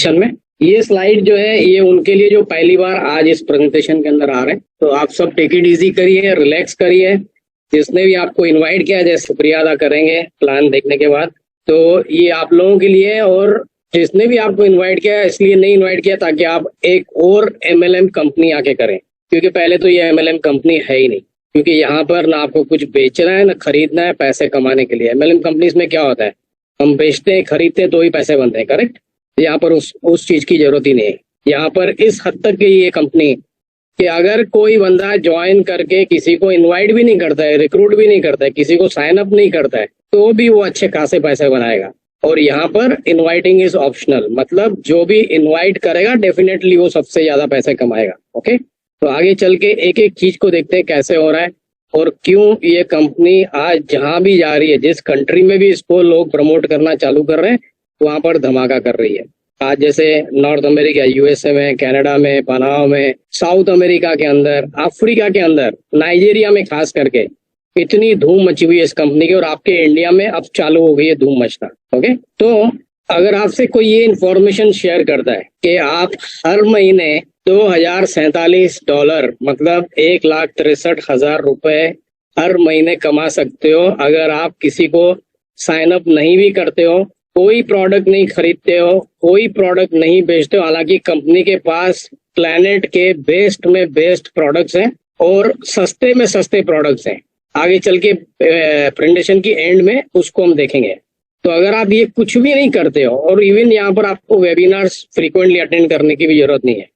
में ये स्लाइड जो है ये उनके लिए जो पहली बार आज इस प्रेजेंटेशन के अंदर आ रहे हैं। तो आप सब टेक इट इजी करिए, रिलैक्स करिए। जिसने भी आपको इनवाइट किया जैसे शुक्रिया अदा करेंगे प्लान देखने के बाद। तो ये आप लोगों के लिए, और जिसने भी आपको इनवाइट किया इसलिए नहीं इनवाइट किया ताकि आप एक और MLM कंपनी आके करें, क्योंकि पहले तो ये MLM कंपनी है ही नहीं। क्योंकि यहाँ पर ना आपको कुछ बेचना है ना खरीदना है पैसे कमाने के लिए। MLM कंपनीज में क्या होता है, हम बेचते हैं खरीदते हैं तो ही पैसे बनते हैं, करेक्ट। यहाँ पर उस चीज की जरूरत ही नहीं है। यहाँ पर इस हद तक की ये कंपनी कि अगर कोई बंदा ज्वाइन करके किसी को इनवाइट भी नहीं करता है, रिक्रूट भी नहीं करता है, किसी को साइन अप नहीं करता है, तो भी वो अच्छे खासे पैसे बनाएगा। और यहाँ पर इनवाइटिंग इज ऑप्शनल, मतलब जो भी इनवाइट करेगा डेफिनेटली वो सबसे ज्यादा पैसे कमाएगा। ओके, तो आगे चल के एक एक चीज को देखते हैं कैसे हो रहा है और क्यों ये कंपनी आज जहां भी जा रही है, जिस कंट्री में भी इसको लोग प्रमोट करना चालू कर रहे हैं वहां पर धमाका कर रही है। आज जैसे नॉर्थ अमेरिका, USA में, कनाडा में, पनामा में, साउथ अमेरिका के अंदर, अफ्रीका के अंदर, नाइजीरिया में खास करके इतनी धूम मची हुई है इस कंपनी की। और आपके इंडिया में अब चालू हो गई है धूम मचना। ओके, तो अगर आपसे कोई ये इंफॉर्मेशन शेयर करता है कि आप हर महीने $2047 मतलब 1,63,000 रुपए हर महीने कमा सकते हो अगर आप किसी को साइन अप नहीं भी करते हो, कोई प्रोडक्ट नहीं खरीदते हो, कोई प्रोडक्ट नहीं बेचते हो। हालांकि कंपनी के पास प्लेनेट के बेस्ट में बेस्ट प्रोडक्ट्स हैं और सस्ते में सस्ते प्रोडक्ट्स हैं। आगे चल के प्रेजेंटेशन की एंड में उसको हम देखेंगे। तो अगर आप ये कुछ भी नहीं करते हो, और इवन यहाँ पर आपको वेबिनार्स फ्रीक्वेंटली अटेंड करने की भी जरूरत नहीं है।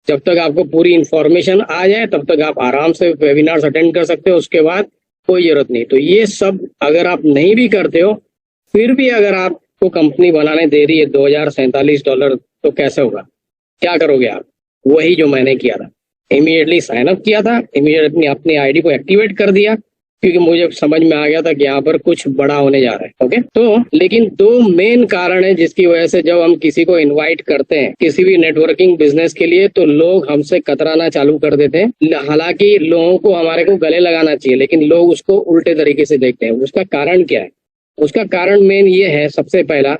जब तक आपको पूरी इंफॉर्मेशन आ जाए तब तक आप आराम से वेबिनार्स अटेंड कर सकते हो, उसके बाद कोई जरूरत नहीं। तो ये सब अगर आप नहीं भी करते हो, फिर भी अगर आपको कंपनी बनाने दे रही है $2047, तो कैसे होगा, क्या करोगे आप? वही जो मैंने किया था, इमीडिएटली साइन अप किया था, इमीडिएटली अपनी आईडी को एक्टिवेट कर दिया, क्योंकि मुझे समझ में आ गया था कि यहाँ पर कुछ बड़ा होने जा रहा है। ओके, तो लेकिन दो मेन कारण है जिसकी वजह से जब हम किसी को इनवाइट करते हैं किसी भी नेटवर्किंग बिजनेस के लिए तो लोग हमसे कतराना चालू कर देते हैं। हालांकि लोगों को हमारे को गले लगाना चाहिए, लेकिन लोग उसको उल्टे तरीके से देखते हैं। उसका कारण क्या है? उसका कारण मेन ये है, सबसे पहला,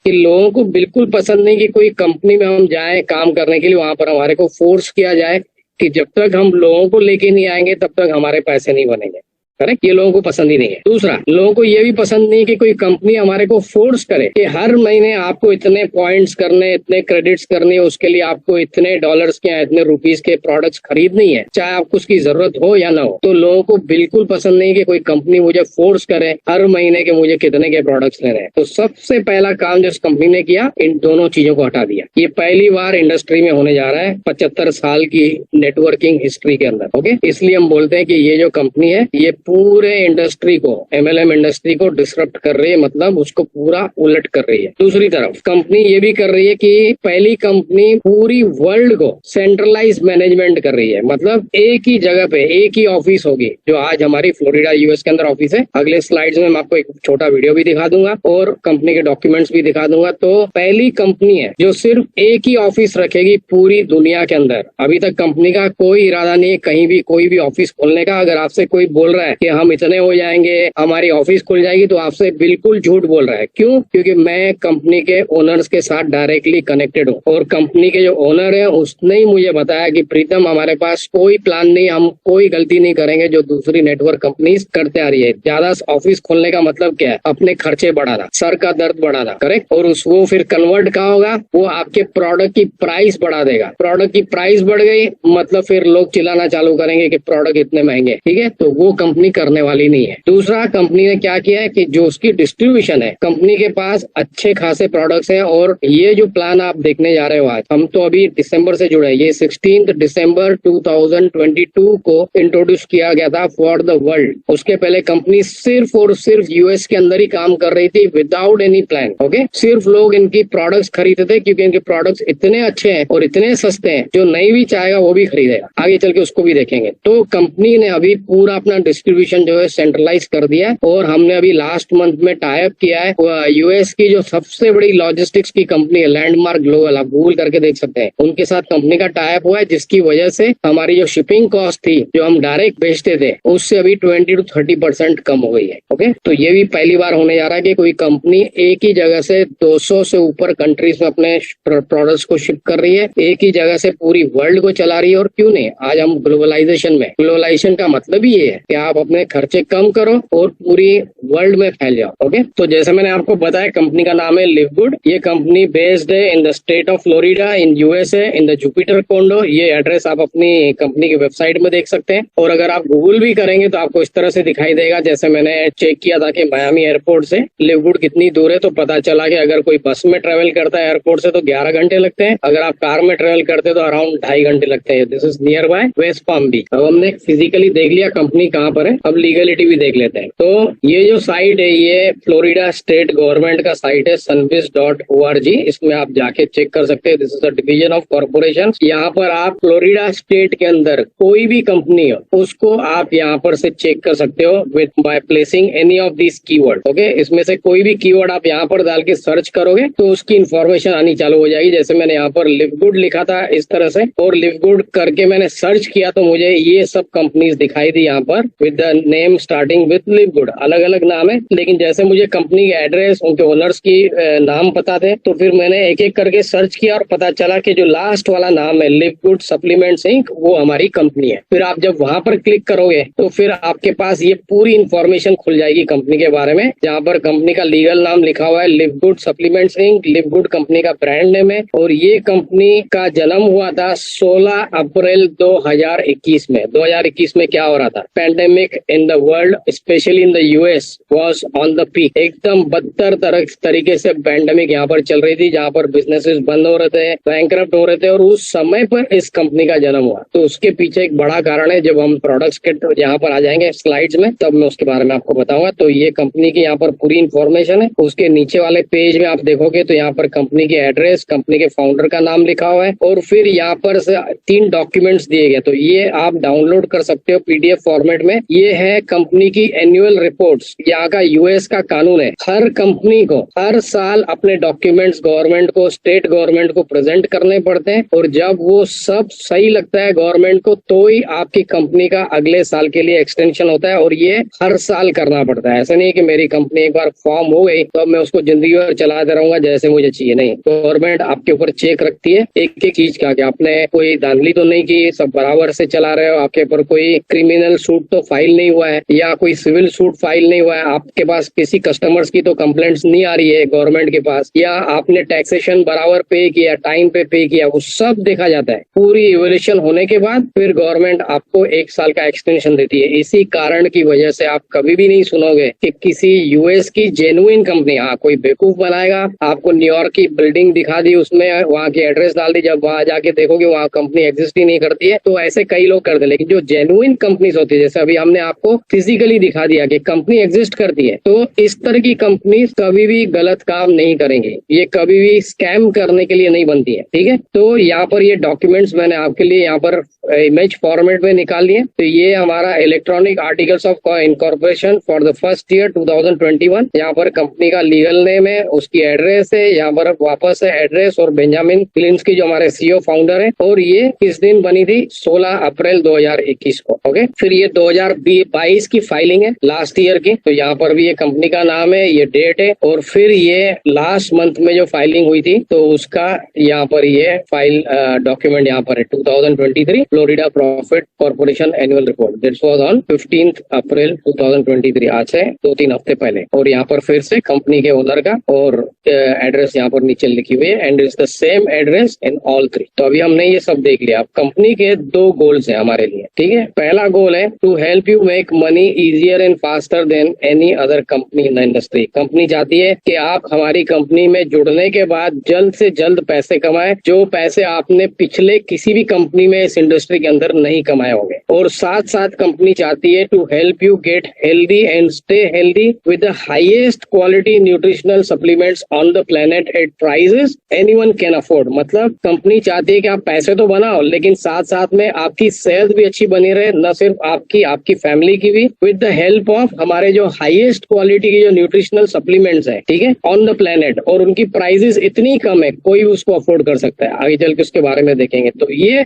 कि लोगों को बिल्कुल पसंद नहीं कि कोई कंपनी में हम जाएं काम करने के लिए, वहां पर हमारे को फोर्स किया जाए कि जब तक हम लोगों को लेके नहीं आएंगे तब तक हमारे पैसे नहीं बनेंगे। करेक्ट, ये लोगों को पसंद ही नहीं है। दूसरा, लोगों को ये भी पसंद नहीं कि कोई कंपनी हमारे को फोर्स करे कि हर महीने आपको इतने पॉइंट्स करने, इतने क्रेडिट्स करने, उसके लिए आपको इतने डॉलर्स के या इतने रुपीस के प्रोडक्ट्स खरीदनी है, चाहे आपको उसकी जरूरत हो या ना हो। तो लोगों को बिल्कुल पसंद नहीं कि कोई कंपनी मुझे फोर्स करे हर महीने के मुझे कितने के प्रोडक्ट्स लेने हैं। तो सबसे पहला काम जो इस कंपनी ने किया, इन दोनों चीजों को हटा दिया। ये पहली बार इंडस्ट्री में होने जा रहा है 75 साल की नेटवर्किंग हिस्ट्री के अंदर। ओके, इसलिए हम बोलते हैं कि ये जो कंपनी है ये पूरे इंडस्ट्री को, MLM इंडस्ट्री को डिसरप्ट कर रही है, मतलब उसको पूरा उलट कर रही है। दूसरी तरफ कंपनी ये भी कर रही है कि पहली कंपनी पूरी वर्ल्ड को सेंट्रलाइज मैनेजमेंट कर रही है, मतलब एक ही जगह पे एक ही ऑफिस होगी, जो आज हमारी फ्लोरिडा US के अंदर ऑफिस है। अगले स्लाइड्स में मैं आपको एक छोटा वीडियो भी दिखा दूंगा और कंपनी के डॉक्यूमेंट्स भी दिखा दूंगा। तो पहली कंपनी है जो सिर्फ एक ही ऑफिस रखेगी पूरी दुनिया के अंदर। अभी तक कंपनी का कोई इरादा नहीं है कहीं भी कोई भी ऑफिस खोलने का। अगर आपसे कोई बोल रहा है कि हम इतने हो जाएंगे, हमारी ऑफिस खुल जाएगी, तो आपसे बिल्कुल झूठ बोल रहा है। क्यों? क्योंकि मैं कंपनी के ओनर्स के साथ डायरेक्टली कनेक्टेड हूँ और कंपनी के जो ओनर है उसने ही मुझे बताया कि प्रीतम, हमारे पास कोई प्लान नहीं, हम कोई गलती नहीं करेंगे जो दूसरी नेटवर्क कंपनीज करते आ रही है। ज्यादा ऑफिस खोलने का मतलब क्या है? अपने खर्चे बढ़ाना, सर का दर्द बढ़ाना। करेक्ट, और उसको फिर कन्वर्ट कहाँ होगा? वो आपके प्रोडक्ट की प्राइस बढ़ा देगा। प्रोडक्ट की प्राइस बढ़ गई मतलब फिर लोग चिल्लाना चालू करेंगे कि प्रोडक्ट इतने महंगे। ठीक है, तो वो कंपनी करने वाली नहीं है। दूसरा, कंपनी ने क्या किया है कि जो उसकी डिस्ट्रीब्यूशन है, कंपनी के पास अच्छे खासे प्रोडक्ट्स हैं। और ये जो प्लान आप देखने जा रहे हो आज, हम तो अभी दिसंबर से जुड़े हैं। ये 16 दिसंबर 2022 को इंट्रोड्यूस किया गया था फॉर द वर्ल्ड। उसके पहले कंपनी सिर्फ और सिर्फ US के अंदर ही काम कर रही थी विदाउट एनी प्लान। ओके, सिर्फ लोग इनकी प्रोडक्ट्स खरीदते थे क्योंकि इनके प्रोडक्ट्स इतने अच्छे हैं और इतने सस्ते हैं, जो नहीं भी चाहेगा वो भी खरीदेगा। आगे चल के उसको भी देखेंगे। तो कंपनी ने अभी पूरा अपना डिस्ट्रीब्यूशन डिस्ट्रीब्यूशन जो है सेंट्रलाइज कर दिया है। और हमने अभी लास्ट मंथ में टाई अप किया है यूएस की जो सबसे बड़ी लॉजिस्टिक्स की कंपनी है लैंडमार्क ग्लोबल, आप गूगल करके देख सकते हैं, उनके साथ कंपनी का टाई अप हुआ है, जिसकी वजह से हमारी जो शिपिंग कॉस्ट थी जो हम डायरेक्ट भेजते थे उससे अभी 20 to 30% कम हो गई है। ओके, तो ये भी पहली बार होने जा रहा है कि कोई कंपनी एक ही जगह से 200 से ऊपर कंट्रीज में अपने प्रोडक्ट्स को शिप कर रही है, एक ही जगह से पूरी वर्ल्ड को चला रही है। और क्यों नहीं, आज हम ग्लोबलाइजेशन में, ग्लोबलाइजेशन का मतलब ही ये है कि आप अपने खर्चे कम करो और पूरी वर्ल्ड में फैल जाओ। ओके, तो जैसे मैंने आपको बताया कंपनी का नाम है लिवगुड। ये कंपनी बेस्ड है in the state of Florida in USA in the Jupiter condo. ये एड्रेस आप अपनी कंपनी की वेबसाइट में देख सकते हैं। और अगर आप गूगल भी करेंगे तो आपको इस तरह से दिखाई देगा, जैसे मैंने चेक किया था कि मायामी एयरपोर्ट से लिवगुड कितनी दूर है, तो पता चला कि अगर कोई बस में ट्रेवल करता है एयरपोर्ट से तो 11 घंटे लगते हैं, अगर आप कार में ट्रेवल करते हैं तो अराउंड 2.5 घंटे लगते हैं। This is nearby West Palm Beach. अब हमने फिजिकली देख लिया कंपनी कहाँ पर है, अब लीगलिटी भी देख लेते हैं। तो ये जो साइट है ये फ्लोरिडा स्टेट गवर्नमेंट का साइट है sunbiz.org। इसमें आप जाके चेक कर सकते हैं। This is the division of corporation. यहाँ पर आप फ्लोरिडा स्टेट के अंदर कोई भी कंपनी हो उसको आप यहाँ पर से चेक कर सकते हो with by placing any of this keyword. Okay, इसमें से कोई भी कीवर्ड आप यहाँ पर डाल के सर्च करोगे तो उसकी इंफॉर्मेशन आनी चालू हो जाएगी। जैसे मैंने यहाँ पर लिवगुड लिखा था इस तरह से, और लिवगुड करके मैंने सर्च किया तो मुझे ये सब कंपनीज दिखाई दी यहाँ पर with the name starting with LiveGood. अलग अलग नाम है, लेकिन जैसे मुझे कंपनी के एड्रेस, उनके ओनर्स की नाम पता थे, तो फिर मैंने एक एक करके सर्च किया और पता चला कि जो लास्ट वाला नाम है लिवगुड सप्लीमेंट्स इंक, वो हमारी कंपनी है। फिर आप जब वहां पर क्लिक करोगे तो फिर आपके पास ये पूरी इंफॉर्मेशन खुल जाएगी कंपनी के बारे में, जहाँ पर कंपनी का लीगल नाम लिखा हुआ है लिवगुड सप्लीमेंट्स इंक। लिवगुड कंपनी का ब्रांड नेम है और ये कंपनी का जन्म हुआ था 16 अप्रैल 2021 में। 2021 में क्या हो रहा था, pandemic in the world specially in the US was on the peak. एकदम बदतर तरीके से पैंडेमिक यहाँ पर चल रही थी, जहाँ पर बिजनेसेस बंद हो रहे थे, बैंकरप्ट हो रहे थे, और उस समय पर इस कंपनी का जन्म हुआ। तो उसके पीछे एक बड़ा कारण है। जब हम प्रोडक्ट्स के यहाँ पर आ जाएंगे स्लाइड्स में तब मैं उसके बारे में आपको बताऊंगा। तो ये कंपनी की यहाँ पर पूरी इंफॉर्मेशन है। उसके नीचे वाले पेज में आप देखोगे तो यहाँ पर कंपनी की एड्रेस, कंपनी के फाउंडर का नाम लिखा हुआ है, और फिर यहाँ पर से 3 डॉक्यूमेंट्स दिए गए। तो ये आप डाउनलोड कर सकते हो पीडीएफ फॉर्मेट में। ये है कंपनी की एनुअल रिपोर्ट्स। यहाँ का यूएस का कानून है, हर कंपनी को हर साल अपने डॉक्यूमेंट्स गवर्नमेंट को, स्टेट गवर्नमेंट को प्रेजेंट करने पड़ते हैं, और जब वो सब सही लगता है गवर्नमेंट को तो ही आपकी कंपनी का अगले साल के लिए एक्सटेंशन होता है। और ये हर साल करना पड़ता है। ऐसा नहीं कि मेरी कंपनी एक बार फॉर्म हो गई तो अब मैं उसको जिंदगी भर चलाते रहूंगा जैसे मुझे चाहिए, नहीं। गवर्नमेंट आपके ऊपर चेक रखती है एक एक चीज का, कि आपने कोई धांधली तो नहीं की, सब बराबर से चला रहे हो, आपके ऊपर कोई क्रिमिनल सूट तो फाइल नहीं हुआ है, या कोई सिविल सूट फाइल नहीं हुआ है, आपके पास किसी कस्टमर्स की तो कंप्लेंट्स नहीं आ रही है गवर्नमेंट के पास, या आपने टैक्सेशन बराबर पे किया, टाइम पे किया, वो सब देखा जाता है। पूरी इवोल्यूशन होने के बाद फिर गवर्नमेंट आपको 1 साल का एक्सटेंशन देती है। इसी कारण की वजह से आप कभी भी नहीं सुनोगे कि किसी यूएस की जेन्युइन कंपनी, हाँ कोई बेवकूफ बनाएगा, आपको न्यूयॉर्क की बिल्डिंग दिखा दी, उसमें वहाँ की एड्रेस डाल दी, जब वहाँ जाके देखोगे वहाँ कंपनी एग्जिस्ट ही नहीं करती है। तो ऐसे कई लोग करते हैं, लेकिन जो जेन्युइन कंपनीज होती है, जैसे अभी हमने आपको फिजिकली दिखा दिया कि कंपनी एग्जिस्ट करती है, तो इस तरह की कंपनी कभी भी गलत काम नहीं करेंगे। ये कभी भी स्कैम करने के लिए नहीं बनती है, ठीक है। तो यहाँ पर ये डॉक्यूमेंट्स मैंने आपके लिए यहाँ पर इमेज फॉर्मेट में निकाल लिए। तो ये हमारा electronic articles of incorporation for the first year 2021। यहाँ पर कंपनी का लीगल नेम है, उसकी एड्रेस है, यहाँ पर वापस है एड्रेस, और बेंजामिन क्लिंस्की जो हमारे सीईओ फाउंडर है, और ये किस दिन बनी थी, 16 अप्रैल 2021 को। ओके, फिर ये 2022 की फाइलिंग है, लास्ट ईयर की। तो यहाँ पर भी ये कंपनी का नाम है, ये डेट है, और फिर ये लास्ट मंथ में जो फाइलिंग हुई थी तो उसका यहाँ पर ये फाइल डॉक्यूमेंट यहाँ पर है, 2023 Florida profit corporation annual report. This was on 15 अप्रैल 2023, आज से 2-3 हफ्ते पहले। और यहाँ पर फिर से कंपनी के ओनर का और एड्रेस यहाँ पर नीचे लिखी हुई है, and is the same address in all 3। तो अभी हमने ये सब देख लिया। अब कंपनी के 2 गोल्स है हमारे लिए, ठीक है। पहला गोल है to help you make money easier and faster than any other company in the industry. Company चाहती है कि आप हमारी कंपनी में जुड़ने के बाद जल्द से जल्द पैसे कमाएं, जो पैसे आपने पिछले किसी भी कंपनी में इस इंडस्ट्री के अंदर नहीं कमाए होंगे। और साथ साथ कंपनी चाहती है to help you get healthy and stay healthy with the highest quality nutritional supplements on the planet at prices anyone can afford. मतलब कंपनी चाहती है कि आप पैसे तो बनाओ, लेकिन साथ साथ में आपकी सेहत भी अच्छी बनी रहे, न सिर्फ आपकी फैमिली की भी, विद द हेल्प ऑफ हमारे जो हाईएस्ट क्वालिटी की जो न्यूट्रिशनल सप्लीमेंट्स है, ठीक है, ऑन द प्लेनेट। और उनकी प्राइसेस इतनी कम है, कोई भी उसको अफोर्ड कर सकता है। आगे चल के उसके बारे में देखेंगे। तो ये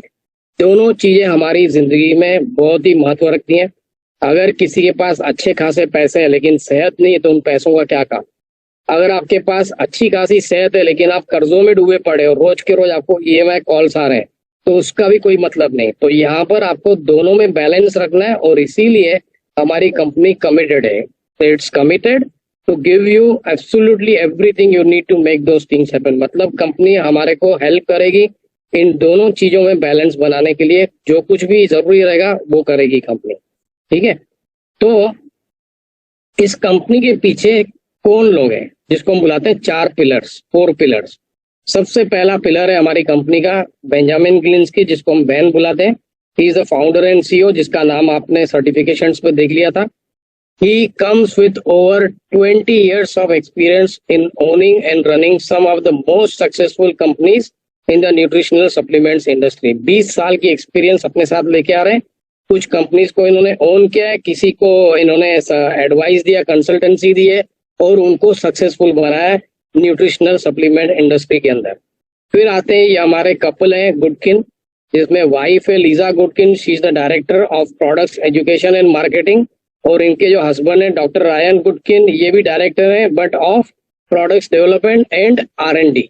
दोनों चीजें हमारी जिंदगी में बहुत ही महत्व रखती हैं। अगर किसी के पास अच्छे खासे पैसे हैं लेकिन सेहत नहीं है, तो उन पैसों का क्या काम। अगर आपके पास अच्छी खासी सेहत है लेकिन आप कर्जों में डूबे पड़े हो, रोज के रोज आपको ईएमआई कॉल्स आ रहे हैं, तो उसका भी कोई मतलब नहीं। तो यहाँ पर आपको दोनों में बैलेंस रखना है, और इसीलिए हमारी कंपनी कमिटेड है। It's committed to give you absolutely everything you need to make those things happen. मतलब कंपनी हमारे को हेल्प करेगी इन दोनों चीजों में बैलेंस बनाने के लिए। जो कुछ भी जरूरी रहेगा वो करेगी कंपनी, ठीक है। तो इस कंपनी के पीछे कौन लोग हैं, जिसको हम बुलाते हैं 4 पिलर्स। सबसे पहला पिलर है हमारी कंपनी का बेंजामिन ग्लिंस्की, जिसको हम बैन बुलाते हैं। ही is the founder and CEO, जिसका नाम आपने सर्टिफिकेशंस पे देख लिया था। He comes with over 20 years of experience in owning and running some of the most successful companies in the nutritional supplements industry. 20 साल की एक्सपीरियंस अपने साथ लेके आ रहे हैं। कुछ कंपनीज को इन्होंने ओन किया है, किसी को इन्होंने एडवाइस दिया, कंसल्टेंसी दी है, और उनको सक्सेसफुल बनाया है न्यूट्रिशनल सप्लीमेंट इंडस्ट्री के अंदर। फिर आते हैं ये हमारे कपल हैं गुडकिन, जिसमें वाइफ है Lisa Goodkin, she is the director of products education and marketing. और इनके जो हस्बैंड है डॉक्टर रायन गुडकिन, ये भी डायरेक्टर है but of products development and R&D,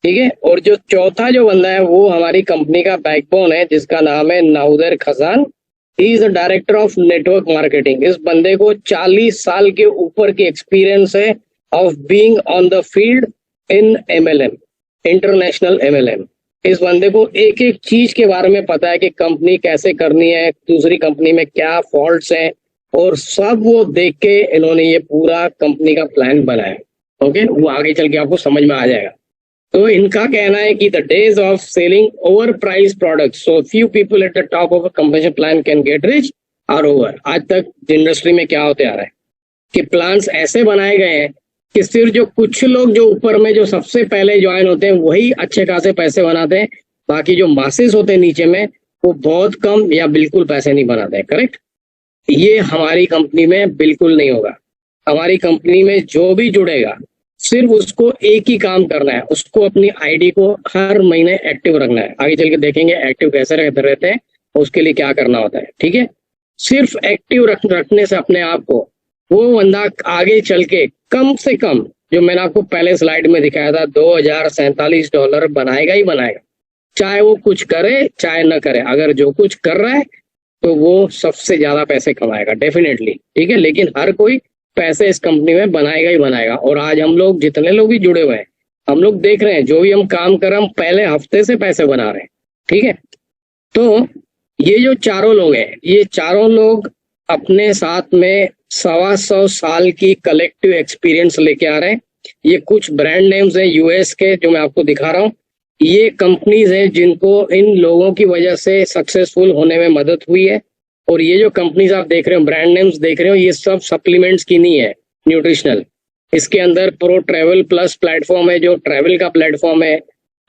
ठीक है। और जो चौथा जो बंदा है वो हमारी कंपनी का बैकबोन है, जिसका नाम है Nauder Khazan. He is the director of network marketing. इस बंदे को 40 साल के ऊपर की एक्सपीरियंस है of being on the field in MLM, international MLM। इस बंदे को एक एक चीज के बारे में पता है कि कंपनी कैसे करनी है, दूसरी कंपनी में क्या फॉल्ट्स हैं, और सब वो देख के इन्होंने ये पूरा कंपनी का प्लान बनाया। ओके, वो आगे चल के आपको समझ में आ जाएगा। तो इनका कहना है कि the days of selling over price product so few people at the top of a company plan can get rich are over. आज तक इंडस्ट्री में क्या होते आ रहा है कि प्लान्स ऐसे बनाए गए हैं कि सिर्फ जो कुछ लोग जो ऊपर में जो सबसे पहले ज्वाइन होते हैं वही अच्छे खासे पैसे बनाते हैं, बाकी जो मासेस होते हैं नीचे में वो बहुत कम या बिल्कुल पैसे नहीं बनाते हैं। करेक्ट? ये हमारी कंपनी में बिल्कुल नहीं होगा। हमारी कंपनी में जो भी जुड़ेगा सिर्फ उसको एक ही काम करना है, उसको अपनी आईडी को हर महीने एक्टिव रखना है। आगे चल के देखेंगे एक्टिव कैसे रहते हैं, उसके लिए क्या करना होता है, ठीक है। सिर्फ एक्टिव रखने से अपने आप को वो बंदा आगे चल के कम से कम, जो मैंने आपको पहले स्लाइड में दिखाया था, $2047 बनाएगा ही बनाएगा, चाहे वो कुछ करे चाहे न करे। अगर जो कुछ कर रहा है तो वो सबसे ज्यादा पैसे कमाएगा डेफिनेटली, ठीक है। लेकिन हर कोई पैसे इस कंपनी में बनाएगा ही बनाएगा। और आज हम लोग जितने लोग भी जुड़े हुए हैं, हम लोग देख रहे हैं जो भी हम काम कर रहे हैं, हम पहले हफ्ते से पैसे बना रहे हैं, ठीक है। तो ये जो चारों लोग हैं, ये चारों लोग अपने साथ में 125 साल की कलेक्टिव एक्सपीरियंस लेके आ रहे हैं। ये कुछ ब्रांड नेम्स हैं यूएस के जो मैं आपको दिखा रहा हूँ। ये कंपनीज हैं जिनको इन लोगों की वजह से सक्सेसफुल होने में मदद हुई है। और ये जो कंपनीज आप देख रहे हो, ब्रांड नेम्स देख रहे हो, ये सब सप्लीमेंट्स की नहीं है, न्यूट्रिशनल। इसके अंदर प्रो ट्रैवल प्लस प्लेटफॉर्म है जो ट्रैवल का प्लेटफॉर्म है,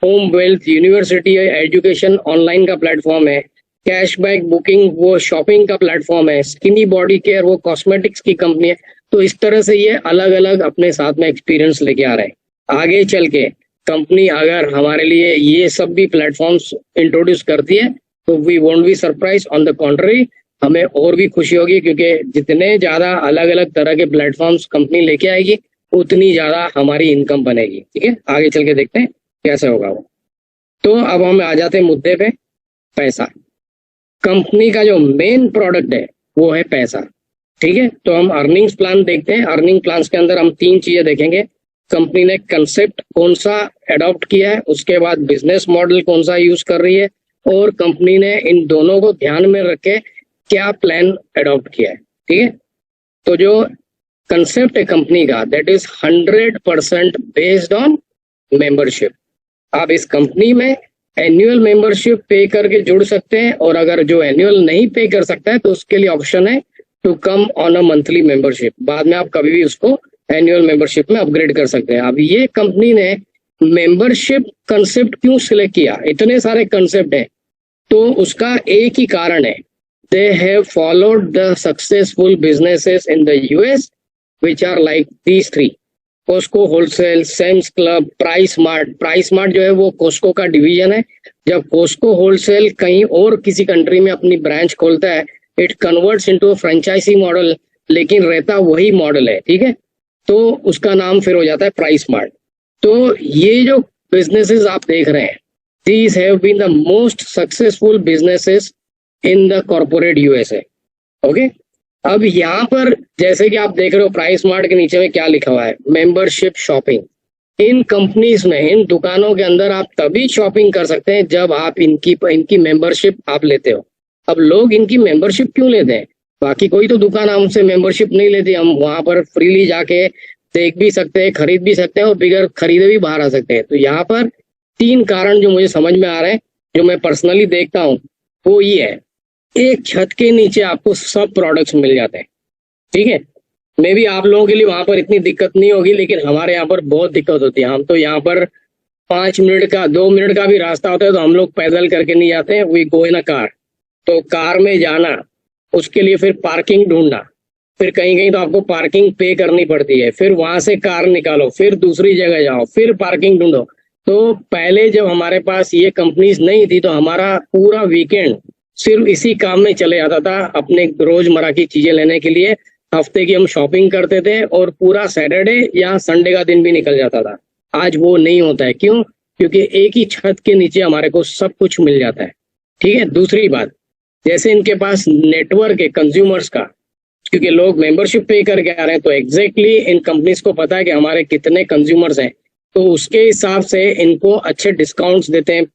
होम वेल्थ यूनिवर्सिटी है, एजुकेशन ऑनलाइन का प्लेटफॉर्म है, कैशबैक बुकिंग वो शॉपिंग का प्लेटफॉर्म है, स्किनी बॉडी केयर वो कॉस्मेटिक्स की कंपनी है। तो इस तरह से ये अलग अलग अपने साथ में एक्सपीरियंस लेके आ रहे हैं। आगे चल के कंपनी अगर हमारे लिए ये सब भी प्लेटफॉर्म्स इंट्रोड्यूस करती है तो we won't be surprise, on the contrary हमें और भी खुशी होगी, क्योंकि जितने ज्यादा अलग अलग तरह के प्लेटफॉर्म्स कंपनी लेके आएगी उतनी ज्यादा हमारी इनकम बनेगी, ठीक है। आगे चल के देखते हैं कैसे होगा वो। तो अब हम आ जाते हैं मुद्दे पे, पैसा। कंपनी का जो मेन प्रोडक्ट है वो है पैसा, ठीक है। तो हम अर्निंग्स प्लान देखते हैं। अर्निंग प्लान्स के अंदर हम 3 चीजें देखेंगे। कंपनी ने कंसेप्ट कौन सा अडॉप्ट किया है, उसके बाद बिजनेस मॉडल कौन सा यूज कर रही है, और कंपनी ने इन दोनों को ध्यान में रख के क्या प्लान अडॉप्ट किया है, ठीक है। तो जो कंसेप्ट है कंपनी का that is 100% based on membership. आप इस कंपनी में एनुअल मेंबरशिप पे करके जुड़ सकते हैं, और अगर जो एनुअल नहीं पे कर सकता है तो उसके लिए ऑप्शन है to come on a monthly membership. बाद में आप कभी भी उसको एनुअल मेंबरशिप में अपग्रेड कर सकते हैं। अब ये कंपनी ने मेंबरशिप कंसेप्ट क्यों सिलेक्ट किया, इतने सारे कंसेप्ट है, तो उसका एक ही कारण है, they have followed the successful businesses in the US which are like these three: Costco wholesale, Sam's Club, Price Mart. Price Mart जो है वो कोस्को का डिवीजन है। जब कोस्को होलसेल कहीं और किसी कंट्री में अपनी ब्रांच खोलता है, it converts into franchisee model, लेकिन रहता वही मॉडल है, ठीक है, तो उसका नाम फिर हो जाता है प्राइस मार्ट। तो ये जो बिजनेसेस आप देख रहे हैं, these have been the most successful businesses in the corporate USA। Okay, अब यहाँ पर जैसे कि आप देख रहे हो प्राइस मार्ट के नीचे में क्या लिखा हुआ है, मेंबरशिप शॉपिंग। इन कंपनीज में, इन दुकानों के अंदर आप तभी शॉपिंग कर सकते हैं जब आप इनकी मेंबरशिप आप लेते हो। अब लोग इनकी मेंबरशिप क्यों लेते हैं, बाकी कोई तो दुकान हमसे मेंबरशिप नहीं लेती, हम वहां पर फ्रीली जाके देख भी सकते हैं, खरीद भी सकते हैं और बिगर खरीदे भी बाहर आ सकते हैं। तो यहाँ पर 3 कारण जो मुझे समझ में आ रहे हैं, जो मैं पर्सनली देखता हूँ, वो ये है, एक छत के नीचे आपको सब प्रोडक्ट्स मिल जाते हैं, ठीक है। मे भी आप लोगों के लिए वहां पर इतनी दिक्कत नहीं होगी, लेकिन हमारे यहाँ पर बहुत दिक्कत होती है। हम तो यहाँ पर 5 मिनट का 2 मिनट का भी रास्ता होता है तो हम लोग पैदल करके नहीं जाते, we go in a car. तो कार में जाना, उसके लिए फिर पार्किंग ढूंढना, फिर कहीं कहीं तो आपको पार्किंग पे करनी पड़ती है, फिर वहां से कार निकालो, फिर दूसरी जगह जाओ, फिर पार्किंग ढूंढो। तो पहले जब हमारे पास ये कंपनीज नहीं थी तो हमारा पूरा वीकेंड सिर्फ इसी काम में चले जाता था, अपने रोजमर्रा की चीजें लेने के लिए। हफ्ते की हम शॉपिंग करते थे और पूरा सैटरडे या संडे का दिन भी निकल जाता था। आज वो नहीं होता है, क्यों? क्योंकि एक ही छत के नीचे हमारे को सब कुछ मिल जाता है, ठीक है। दूसरी बात, जैसे इनके पास नेटवर्क है कंज्यूमर्स का, क्योंकि लोग मेंबरशिप पे करके आ रहे हैं, तो एग्जैक्टली इन कंपनीज को पता है कि हमारे कितने कंज्यूमर्स हैं, तो उसके हिसाब से इनको अच्छे डिस्काउंट्स देते हैं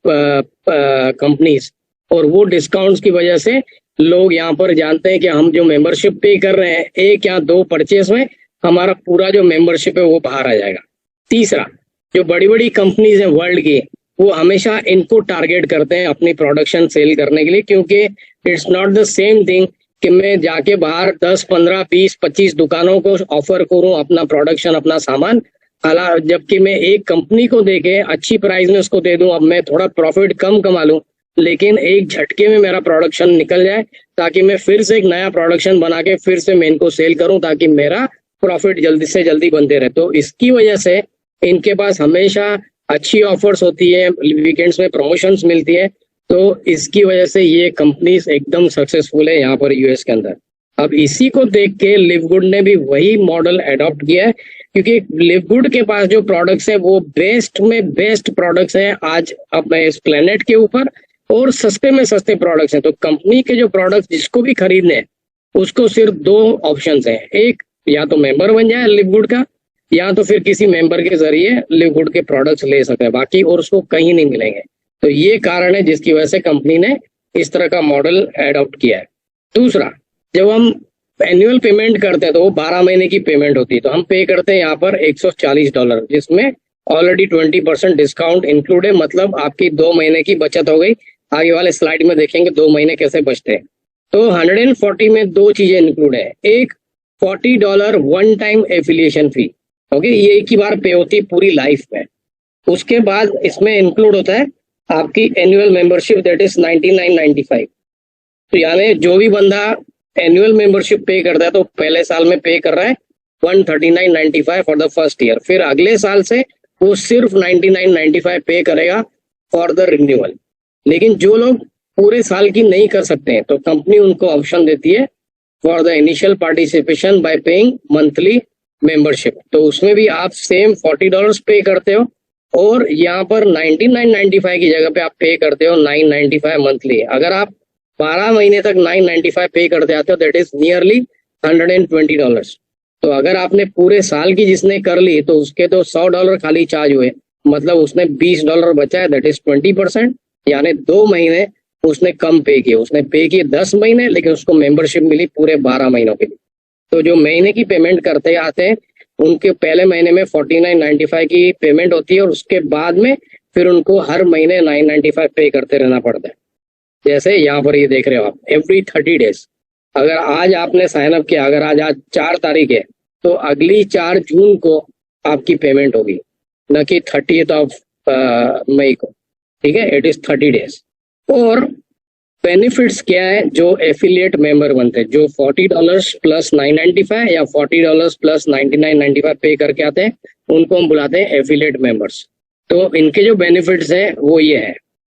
कंपनीज, और वो डिस्काउंट्स की वजह से लोग यहाँ पर जानते हैं कि हम जो मेंबरशिप पे कर रहे हैं, 1 या 2 परचेज में हमारा पूरा जो मेंबरशिप है वो बाहर आ जाएगा। तीसरा, जो बड़ी बड़ी कंपनीज हैं वर्ल्ड की, वो हमेशा इनको टारगेट करते हैं अपनी प्रोडक्शन सेल करने के लिए, क्योंकि it's not the same thing कि मैं जाके बाहर 10, 15, 20, 25 दुकानों को ऑफर करूं अपना प्रोडक्शन, अपना सामान, जबकि मैं एक कंपनी को देके अच्छी प्राइस में उसको दे दूं, अब मैं थोड़ा प्रॉफिट कम कमा लूं, लेकिन एक झटके में मेरा प्रोडक्शन निकल जाए, ताकि मैं फिर से एक नया प्रोडक्शन बना के फिर से मैं इनको सेल करूं, ताकि मेरा प्रॉफिट जल्दी से जल्दी बनते रहे। तो इसकी वजह से इनके पास हमेशा अच्छी ऑफर्स होती है, वीकेंड्स में प्रमोशंस मिलती है, तो इसकी वजह से ये कंपनीज एकदम सक्सेसफुल है यहाँ पर यूएस के अंदर। अब इसी को देख के लिवगुड ने भी वही मॉडल एडॉप्ट किया है, क्योंकि लिवगुड के पास जो प्रोडक्ट्स है वो बेस्ट में बेस्ट प्रोडक्ट्स है आज अपने इस प्लेनेट के ऊपर, और सस्ते में सस्ते प्रोडक्ट्स हैं। तो कंपनी के जो प्रोडक्ट्स जिसको भी खरीदने हैं, उसको सिर्फ 2 ऑप्शंस हैं, एक या तो मेंबर बन जाए लिवगुड का, या तो फिर किसी मेंबर के जरिए लिवगुड के प्रोडक्ट्स ले सकते हैं, बाकी और उसको कहीं नहीं मिलेंगे। तो ये कारण है जिसकी वजह से कंपनी ने इस तरह का मॉडल एडॉप्ट किया है। दूसरा, जब हम एनुअल पेमेंट करते हैं तो वो 12 महीने की पेमेंट होती है, तो हम पे करते हैं यहाँ पर $140, जिसमें ऑलरेडी 20% डिस्काउंट इंक्लूड है, मतलब आपकी 2 महीने की बचत हो गई। आगे वाले स्लाइड में देखेंगे 2 महीने कैसे बचते हैं। तो 140 में 2 चीजें इंक्लूड है, एक $40 वन टाइम एफिलिएशन फी, ओके, ये एक ही बार पे होती है पूरी लाइफ में। उसके बाद इसमें इंक्लूड होता है आपकी एनुअल मेंबरशिप, दैट इज 99.95। तो यानी जो भी बंदा एनुअल मेंबरशिप पे करता है तो पहले साल में पे कर रहा है 139.95 फॉर द फर्स्ट ईयर, फिर अगले साल से वो सिर्फ 99.95 पे करेगा फॉर द रिन्यूअल। लेकिन जो लोग पूरे साल की नहीं कर सकते हैं तो कंपनी उनको ऑप्शन देती है for the initial participation bye paying monthly membership, तो उसमें भी आप सेम $40 पे करते हो, और यहाँ पर 99.95 की जगह पे आप पे करते हो 995 मंथली। अगर आप 12 महीने तक 995 पे करते आते हो, दैट इज नियरली $120। तो अगर आपने पूरे साल की जिसने कर ली तो उसके तो $100 खाली चार्ज हुए, मतलब उसने $20 बचा है, दैट इज 20%, यानी 2 महीने उसने कम पे किए। उसने पे किए 10 महीने, लेकिन उसको मेंबरशिप मिली पूरे 12 महीनों के लिए। तो जो महीने की पेमेंट करते आते हैं उनके पहले महीने में 49.95 की पेमेंट होती है और उसके बाद में फिर उनको हर महीने 9.95 पे करते रहना पड़ता है। जैसे यहाँ पर ये देख रहे हो आप, एवरी 30 डेज। अगर आज आपने साइन अप किया, अगर आज 4 तारीख है तो अगली 4 जून को आपकी पेमेंट होगी, न कि 30th ऑफ मई को। ठीक है, इट इज 30 डेज। और बेनिफिट्स क्या है जो एफिलिएट मेंबर बनते हैं, जो $40 प्लस 995 या $40 प्लस 99.95 पे करके आते हैं, उनको हम बुलाते हैं एफिलिएट मेंबर्स। तो इनके जो बेनिफिट्स हैं वो ये है,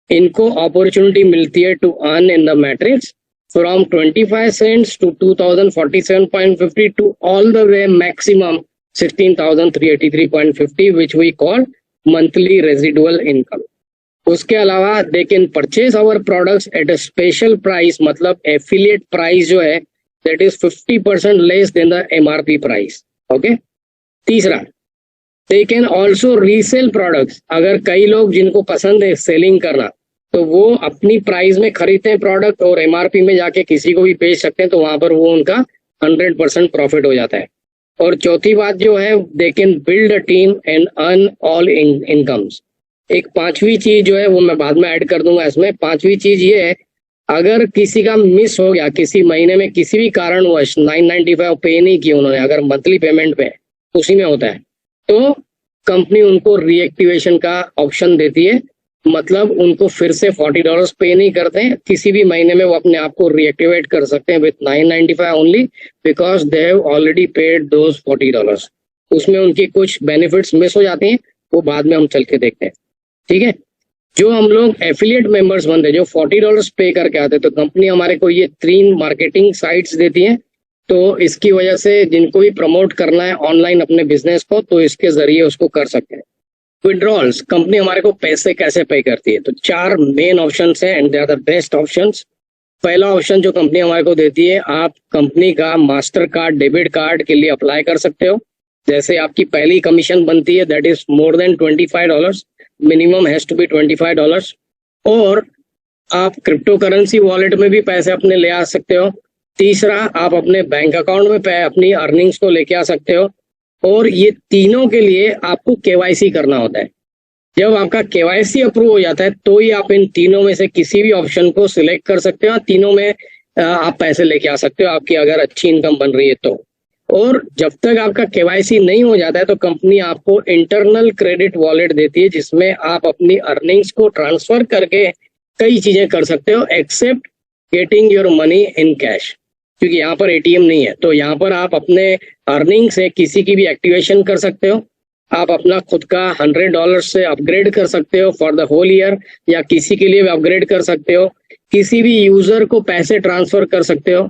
इनको अपॉर्चुनिटी मिलती है to earn in the matrix from 25 cents to 2047.50 to all the way maximum 16,383.50 which we call monthly residual income. उसके अलावा they can purchase our products at a special price, मतलब एफिलिएट प्राइस जो है that is 50% less than the MRP price. Okay. तीसरा, they can also resell products. अगर कई लोग जिनको पसंद है सेलिंग करना, तो वो अपनी प्राइस में खरीदते हैं प्रोडक्ट और एमआरपी में जाके किसी को भी बेच सकते हैं, तो वहां पर वो उनका 100% प्रॉफिट हो जाता है। और चौथी बात जो है, they can build a team and earn all incomes. एक पांचवी चीज जो है वो मैं बाद में ऐड कर दूंगा इसमें। पांचवी चीज ये है, अगर किसी का मिस हो गया किसी महीने में, किसी भी कारणवश 995 पे नहीं किया उन्होंने, अगर मंथली पेमेंट पे उसी में होता है, तो कंपनी उनको रीएक्टिवेशन का ऑप्शन देती है। मतलब उनको फिर से $40 पे नहीं करते हैं, किसी भी महीने में वो अपने आप को रीएक्टिवेट कर सकते हैं with 995 only, because they have already paid those $40। उसमें उनकी कुछ बेनिफिट्स मिस हो जाती हैं, वो बाद में हम चल के देखते हैं। ठीक है। जो हम लोग एफिलिएट मेंबर्स बनते हैं, जो $40 पे करके आते हैं, तो कंपनी हमारे को ये 3 मार्केटिंग साइट्स देती है। तो इसकी वजह से जिनको भी प्रमोट करना है ऑनलाइन अपने बिजनेस को, तो इसके जरिए उसको कर सकते हैं। विड्रॉल्स, कंपनी हमारे को पैसे कैसे पे करती है, तो 4 मेन ऑप्शंस हैं and they are the best options. पहला ऑप्शन जो कंपनी हमारे को देती है, आप कंपनी का मास्टर कार्ड, डेबिट कार्ड के लिए अप्लाई कर सकते हो। जैसे आपकी पहली कमीशन बनती है that is more than $25, minimum has to be $25। और आप क्रिप्टो करेंसी वॉलेट में भी पैसे अपने ले आ सकते हो। तीसरा, आप अपने बैंक अकाउंट में अपनी अर्निंग्स को लेके आ सकते हो। और ये तीनों के लिए आपको केवाईसी करना होता है। जब आपका केवाईसी अप्रूव हो जाता है तो ही आप इन तीनों में से किसी भी ऑप्शन को सिलेक्ट कर सकते हो, तीनों में आप पैसे लेके आ सकते हो, आपकी अगर अच्छी इनकम बन रही है तो। और जब तक आपका केवाईसी नहीं हो जाता है तो कंपनी आपको इंटरनल क्रेडिट वॉलेट देती है, जिसमें आप अपनी अर्निंग्स को ट्रांसफर करके कई चीजें कर सकते हो except getting your money in cash, क्योंकि यहाँ पर एटीएम नहीं है। तो यहाँ पर आप अपने अर्निंग से किसी की भी एक्टिवेशन कर सकते हो। आप अपना खुद का $100 से अपग्रेड कर सकते हो फॉर द होल ईयर, या किसी के लिए भी अपग्रेड कर सकते हो। किसी भी यूजर को पैसे ट्रांसफर कर सकते हो,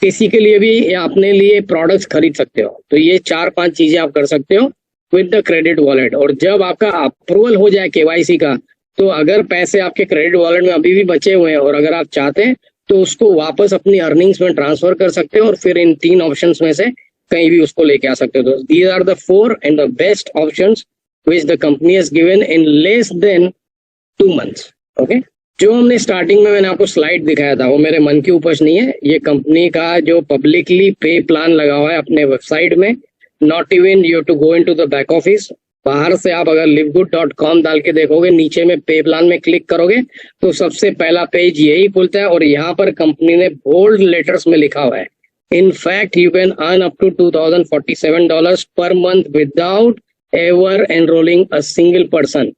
किसी के लिए भी, या अपने लिए प्रोडक्ट्स खरीद सकते हो। तो ये 4-5 चीजें आप कर सकते हो विद द क्रेडिट वॉलेट। और जब आपका अप्रूवल हो जाए केवाईसी का, तो अगर पैसे आपके क्रेडिट वॉलेट में अभी भी बचे हुए हैं और अगर आप चाहते हैं तो उसको वापस अपनी अर्निंग्स में ट्रांसफर कर सकते हो और फिर इन 3 ऑप्शंस में से कहीं भी उसको लेके आ सकते हो। These are the 4 and the best options which the company has given in less than 2 months. Okay. जो हमने स्टार्टिंग में मैंने आपको स्लाइड दिखाया था वो मेरे मन की उपज नहीं है, ये कंपनी का जो पब्लिकली पे प्लान लगा हुआ है अपने वेबसाइट में। Not even you to go into the back office. बाहर से आप अगर livegood.com डाल के देखोगे, नीचे में पे प्लान में क्लिक करोगे तो सबसे पहला पेज यही खुलता है और यहाँ पर कंपनी ने बोल्ड लेटर्स में लिखा हुआ है, in fact you can earn up to $2,047 per month without ever enrolling a single person.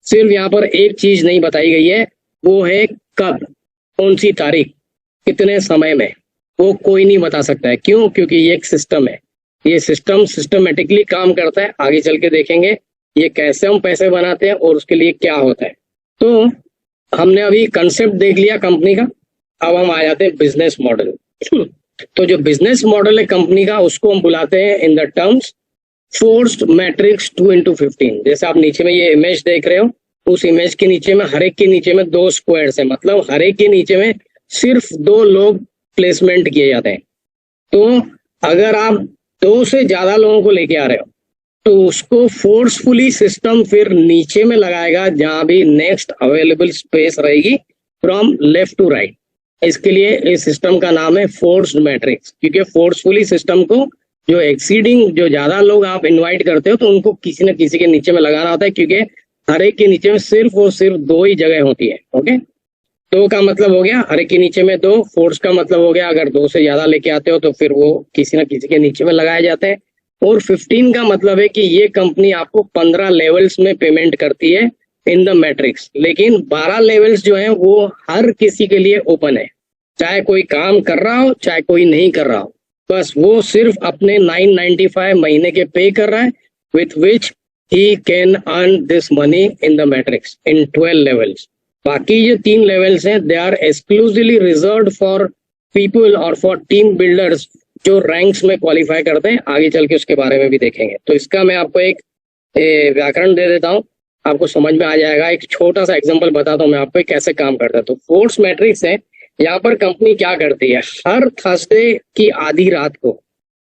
सिर्फ यहाँ पर एक चीज नहीं बताई गई है, वो है कब, कौन सी तारीख, कितने समय में, वो कोई नहीं बता सकता है। क्यों? क्योंकि ये एक सिस्टम है, ये सिस्टम सिस्टमेटिकली काम करता है। आगे चल के देखेंगे ये कैसे हम पैसे बनाते हैं और उसके लिए क्या होता है। तो हमने अभी कंसेप्ट देख लिया कंपनी का, अब हम आ जाते हैं बिजनेस मॉडल। तो जो बिजनेस मॉडल है कंपनी का, उसको हम बुलाते हैं in the terms forced matrix 2x15। जैसे आप नीचे में ये इमेज देख रहे हो, उस इमेज के नीचे में हर एक के नीचे में 2 स्क्वायर्स है, मतलब हर एक के नीचे में सिर्फ 2 लोग प्लेसमेंट किए जाते हैं। तो अगर आप 2 से ज्यादा लोगों को लेके आ रहे हो तो उसको फोर्सफुली सिस्टम फिर नीचे में लगाएगा जहां भी नेक्स्ट अवेलेबल स्पेस रहेगी फ्रॉम लेफ्ट टू राइट। इसके लिए इस सिस्टम का नाम है फोर्स्ड मैट्रिक्स, क्योंकि फोर्सफुली सिस्टम को जो एक्सीडिंग, जो ज्यादा लोग आप इनवाइट करते हो तो उनको किसी न किसी के नीचे में लगाना होता है, क्योंकि हर एक के नीचे में सिर्फ और सिर्फ 2 ही जगह होती है। ओके, 2 का मतलब हो गया हर एक के नीचे में 2, फोर्स का मतलब हो गया अगर 2 से ज्यादा लेके आते हो तो फिर वो किसी न किसी के नीचे में लगाए जाते हैं। और 15 का मतलब है कि ये कंपनी आपको 15 लेवल्स में पेमेंट करती है इन द मैट्रिक्स, लेकिन 12 लेवल्स जो है वो हर किसी के लिए ओपन है, चाहे कोई काम कर रहा हो चाहे कोई नहीं कर रहा हो, बस वो सिर्फ अपने 995 महीने के पे कर रहा है, with which he can earn this money in the matrix in 12 levels. बाकी ये 3 लेवल्स हैं, they are exclusively reserved for people और फॉर टीम बिल्डर्स जो रैंक्स में क्वालिफाई करते हैं। आगे चल के उसके बारे में भी देखेंगे। तो इसका मैं आपको एक व्याकरण दे देता हूँ, आपको समझ में आ जाएगा। एक छोटा सा एग्जांपल बताता हूँ मैं आपको कैसे काम करता है। तो फोर्स मैट्रिक्स है, यहाँ पर कंपनी क्या करती है, हर थर्सडे की आधी रात को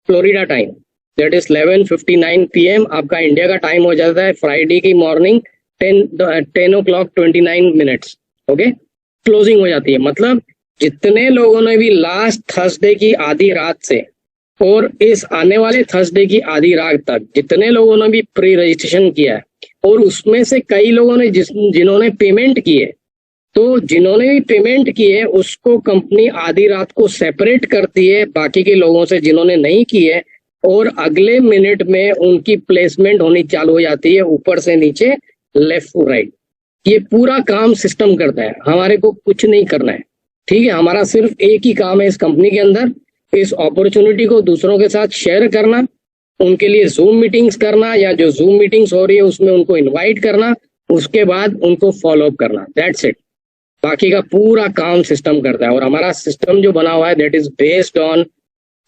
Florida time that is 11:59 PM आपका इंडिया का टाइम हो जाता है, फ्राइडे की मॉर्निंग 10:29 ओके, क्लोजिंग हो जाती है। मतलब जितने लोगों ने भी लास्ट थर्सडे की आधी रात से और इस आने वाले थर्सडे की आधी रात तक जितने लोगों ने भी प्री रजिस्ट्रेशन किया है, और उसमें से कई लोगों ने जिन्होंने पेमेंट की है, तो जिन्होंने भी पेमेंट की है उसको कंपनी आधी रात को सेपरेट करती है बाकी के लोगों से जिन्होंने नहीं की है, और अगले मिनट में उनकी प्लेसमेंट होनी चालू हो जाती है, ऊपर से नीचे, लेफ्ट टू राइट। ये पूरा काम सिस्टम करता है, हमारे को कुछ नहीं करना है, ठीक है। हमारा सिर्फ एक ही काम है इस कंपनी के अंदर, इस अपॉर्चुनिटी को दूसरों के साथ शेयर करना, उनके लिए जूम मीटिंग्स करना, या जो जूम मीटिंग्स हो रही है उसमें उनको इनवाइट करना, उसके बाद उनको फॉलो अप करना, दैट्स इट। बाकी का पूरा काम सिस्टम करता है। और हमारा सिस्टम जो बना हुआ है that is based on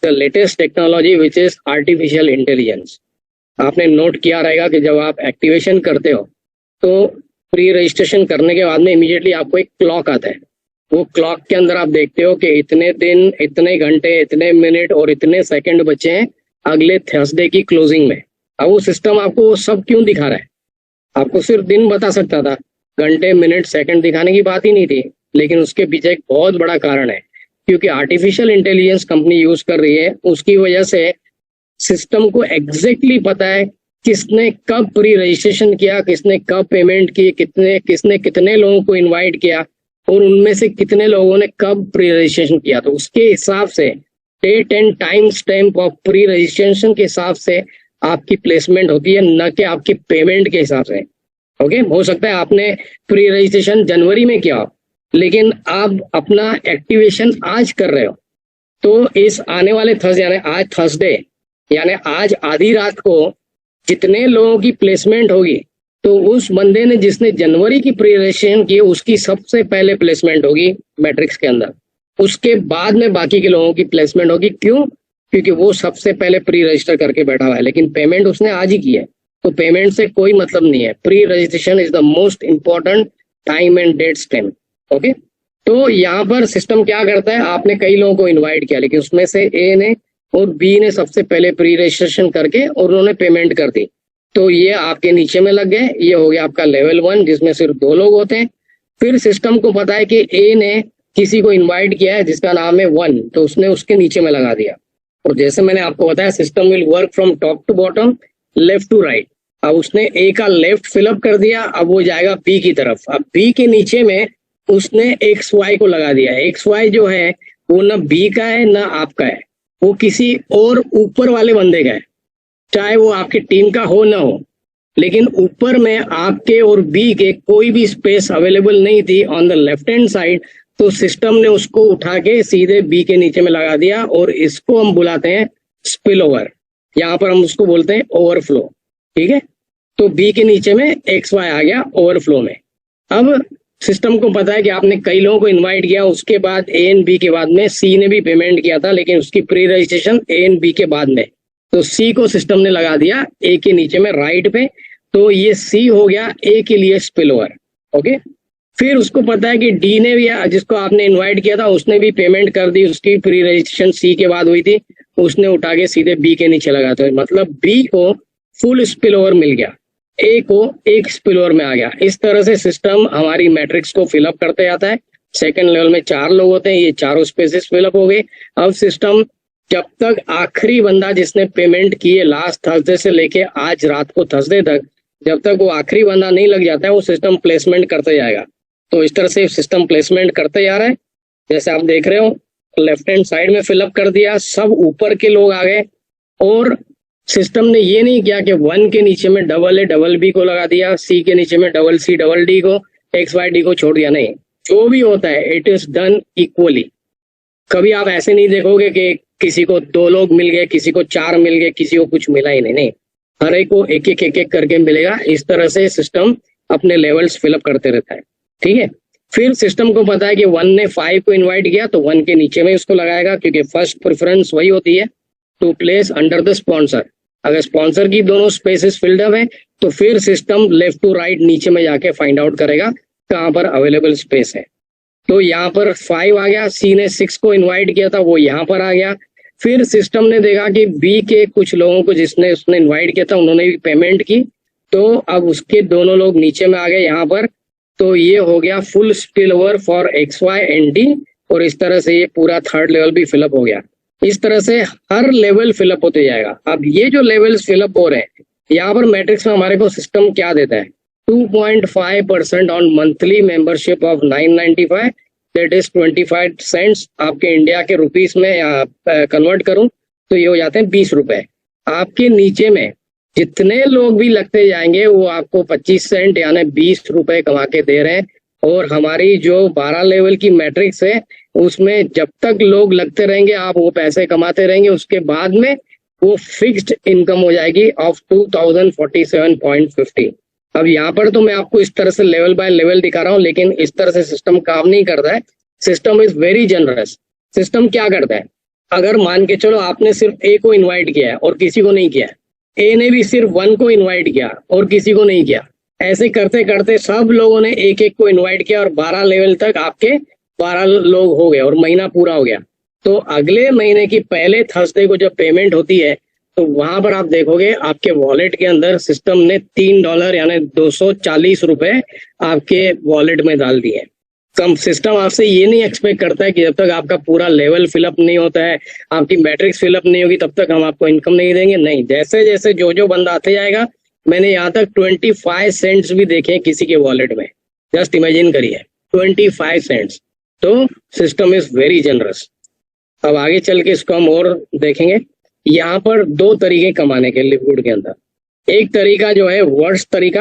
the latest technology which is artificial intelligence. आपने नोट किया रहेगा कि जब आप एक्टिवेशन करते हो तो प्री रजिस्ट्रेशन करने के बाद में इमीडिएटली आपको एक क्लॉक आता है। वो क्लॉक के अंदर आप देखते हो कि इतने दिन, इतने घंटे, इतने मिनट और इतने सेकंड बचे हैं अगले थर्सडे की क्लोजिंग में। अब वो सिस्टम आपको वो सब क्यों दिखा रहा है? आपको सिर्फ दिन बता सकता था, घंटे, मिनट, सेकंड दिखाने की बात ही नहीं थी, लेकिन उसके पीछे एक बहुत बड़ा कारण है, क्योंकि आर्टिफिशियल इंटेलिजेंस कंपनी यूज कर रही है, उसकी वजह से सिस्टम को एग्जैक्टली पता है किसने कब प्री रजिस्ट्रेशन किया, किसने कब पेमेंट की, किसने कितने लोगों को इनवाइट किया, और उनमें से कितने लोगों ने कब प्री रजिस्ट्रेशन किया। तो उसके हिसाब से date and time stamp of pre registration के हिसाब से आपकी प्लेसमेंट होती है, न कि आपकी पेमेंट के हिसाब से। ओके, हो सकता है आपने प्री रजिस्ट्रेशन जनवरी में किया हो, लेकिन आप अपना एक्टिवेशन आज कर रहे हो, तो इस आने वाले थर्सडे यानी आज थर्सडे यानी आज आधी रात को जितने लोगों की प्लेसमेंट होगी, तो उस बंदे ने जिसने जनवरी की प्री रजिस्ट्रेशन की उसकी सबसे पहले प्लेसमेंट होगी मैट्रिक्स के अंदर, उसके बाद में बाकी के लोगों की प्लेसमेंट होगी। क्यों? क्योंकि वो सबसे पहले प्री रजिस्टर करके बैठा हुआ है, लेकिन पेमेंट उसने आज ही की है, तो पेमेंट से कोई मतलब नहीं है। Pre registration is the most important time and date stamp. Okay, तो यहाँ पर सिस्टम क्या करता है, आपने कई लोगों को इन्वाइट किया, लेकिन उसमें से ए ने और बी ने सबसे पहले प्री रजिस्ट्रेशन करके और उन्होंने पेमेंट कर दी, तो ये आपके नीचे में लग गए। ये हो गया आपका लेवल 1 जिसमें सिर्फ 2 लोग होते हैं। फिर सिस्टम को पता है कि ए ने किसी को इनवाइट किया है जिसका नाम है 1, तो उसने उसके नीचे में लगा दिया। और जैसे मैंने आपको बताया system will work from top to bottom, left to right. अब उसने ए का लेफ्ट फिलअप कर दिया, अब वो जाएगा बी की तरफ। अब बी के नीचे में उसने एक्स वाई को लगा दिया। एक्स वाई जो है वो ना बी का है ना आपका है, वो किसी और ऊपर वाले बंदे का है, चाहे वो आपकी टीम का हो ना हो, लेकिन ऊपर में आपके और बी के कोई भी स्पेस अवेलेबल नहीं थी on the left hand side, तो सिस्टम ने उसको उठा के सीधे बी के नीचे में लगा दिया, और इसको हम बुलाते हैं स्पिल ओवर। यहाँ पर हम उसको बोलते हैं ओवरफ्लो, ठीक है। तो बी के नीचे में एक्स वाई आ गया ओवरफ्लो में। अब सिस्टम को पता है कि आपने कई लोगों को इनवाइट किया, उसके बाद ए एंड बी के बाद में सी ने भी पेमेंट किया था, लेकिन उसकी pre registration A and B के बाद में, तो सी को सिस्टम ने लगा दिया ए के नीचे में राइट पे, तो ये सी हो गया ए के लिए स्पिल ओवर। ओके, फिर उसको पता है कि डी ने भी, जिसको आपने इनवाइट किया था, उसने भी पेमेंट कर दी, उसकी प्री रजिस्ट्रेशन सी के बाद हुई थी, उसने उठा के सीधे बी के नीचे लगा था, मतलब बी को फुल स्पिल ओवर मिल गया, ए को एक स्पिल ओवर में आ गया। इस तरह से सिस्टम हमारी मैट्रिक्स को फिलअप करते जाता है। सेकंड लेवल में 4 लोग होते हैं, ये चारों स्पेसेस फिलअप हो गए। अब सिस्टम जब तक आखिरी बंदा जिसने पेमेंट की है लास्ट थर्सडे से लेके आज रात को थर्सडे तक, जब तक वो आखिरी बंदा नहीं लग जाता है वो सिस्टम प्लेसमेंट करते जाएगा। तो इस तरह से सिस्टम प्लेसमेंट करते जा रहा है। जैसे आप देख रहे हो लेफ्ट हैंड साइड में फिलअप कर दिया, सब ऊपर के लोग आ गए और सिस्टम ने ये नहीं किया कि 1 के नीचे में डबल ए डबल बी को लगा दिया, सी के नीचे में डबल सी डबल डी को, एक्स वाई डी को छोड़ दिया। नहीं, जो भी होता है इट इज डन इक्वली। कभी आप ऐसे नहीं देखोगे कि किसी को 2 लोग मिल गए, किसी को 4 मिल गए, किसी को कुछ मिला ही नहीं। नहीं, हर एक को एक एक करके मिलेगा। इस तरह से सिस्टम अपने लेवल्स फिलअप करते रहता है। ठीक है, फिर सिस्टम को पता है कि 1 ने 5 को इनवाइट किया तो 1 के नीचे में उसको लगाएगा, क्योंकि फर्स्ट प्रेफरेंस वही होती है to place under the sponsor. अगर स्पॉन्सर की दोनों स्पेसेस फिल्ड अप है तो फिर सिस्टम लेफ्ट टू राइट नीचे में जाके फाइंड आउट करेगा कहाँ पर अवेलेबल स्पेस है। तो यहाँ पर 5 आ गया, सी ने 6 को इनवाइट किया था वो यहाँ पर आ गया। फिर सिस्टम ने देखा कि बी के कुछ लोगों को जिसने उसने इनवाइट किया था उन्होंने भी पेमेंट की, तो अब उसके दोनों लोग नीचे में आ गए यहाँ पर। तो ये हो गया full spill over for X Y and D, और इस तरह से ये पूरा थर्ड लेवल भी फिलअप हो गया। इस तरह से हर लेवल फिलअप होते जाएगा। अब ये जो लेवल्स फिलअप हो रहे हैं, यहाँ पर मैट्रिक्स में हमारे को सिस्टम क्या देता है, 2.5% on monthly membership of 995, that is 25 cents. आपके इंडिया के रुपीस में कन्वर्ट करूं तो ये हो जाते हैं 20 रुपए। आपके नीचे में जितने लोग भी लगते जाएंगे वो आपको 25 सेंट यानी 20 रुपए कमा के दे रहे हैं। और हमारी जो 12 लेवल की मैट्रिक्स है उसमें जब तक लोग लगते रहेंगे आप वो पैसे कमाते रहेंगे, उसके बाद में वो फिक्स्ड इनकम हो जाएगी ऑफ 2047.50। अब यहाँ पर तो मैं आपको इस तरह से लेवल बाय लेवल दिखा रहा हूँ, लेकिन इस तरह से सिस्टम काम नहीं करता है। System is very generous. System क्या करता है, अगर मान के चलो आपने सिर्फ ए को इन्वाइट किया है और किसी को नहीं किया, ए ने भी सिर्फ 1 को इन्वाइट किया और किसी को नहीं किया, ऐसे करते करते सब लोगों ने एक एक को इन्वाइट किया और 12 लेवल तक आपके 12 लोग हो गए और महीना पूरा हो गया। तो अगले महीने की पहले थर्सडे को जब पेमेंट होती है तो वहां पर आप देखोगे आपके वॉलेट के अंदर सिस्टम ने $3 यानी 240 रुपए आपके वॉलेट में डाल दिए। कम सिस्टम आपसे ये नहीं एक्सपेक्ट करता है कि जब तक आपका पूरा लेवल फिलअप नहीं होता है, आपकी मैट्रिक्स फिलअप नहीं होगी, तब तक हम आपको इनकम नहीं देंगे। नहीं, जैसे जैसे जो बंदा आते जाएगा, मैंने यहाँ तक 25 सेंट्स भी देखे किसी के वॉलेट में। जस्ट इमेजिन करिए 25 सेंट्स। तो सिस्टम इज वेरी जनरस। अब आगे चल के इसको हम और देखेंगे। यहाँ पर 2 तरीके कमाने के लिक्विड के अंदर। एक तरीका जो है वर्स्ट तरीका,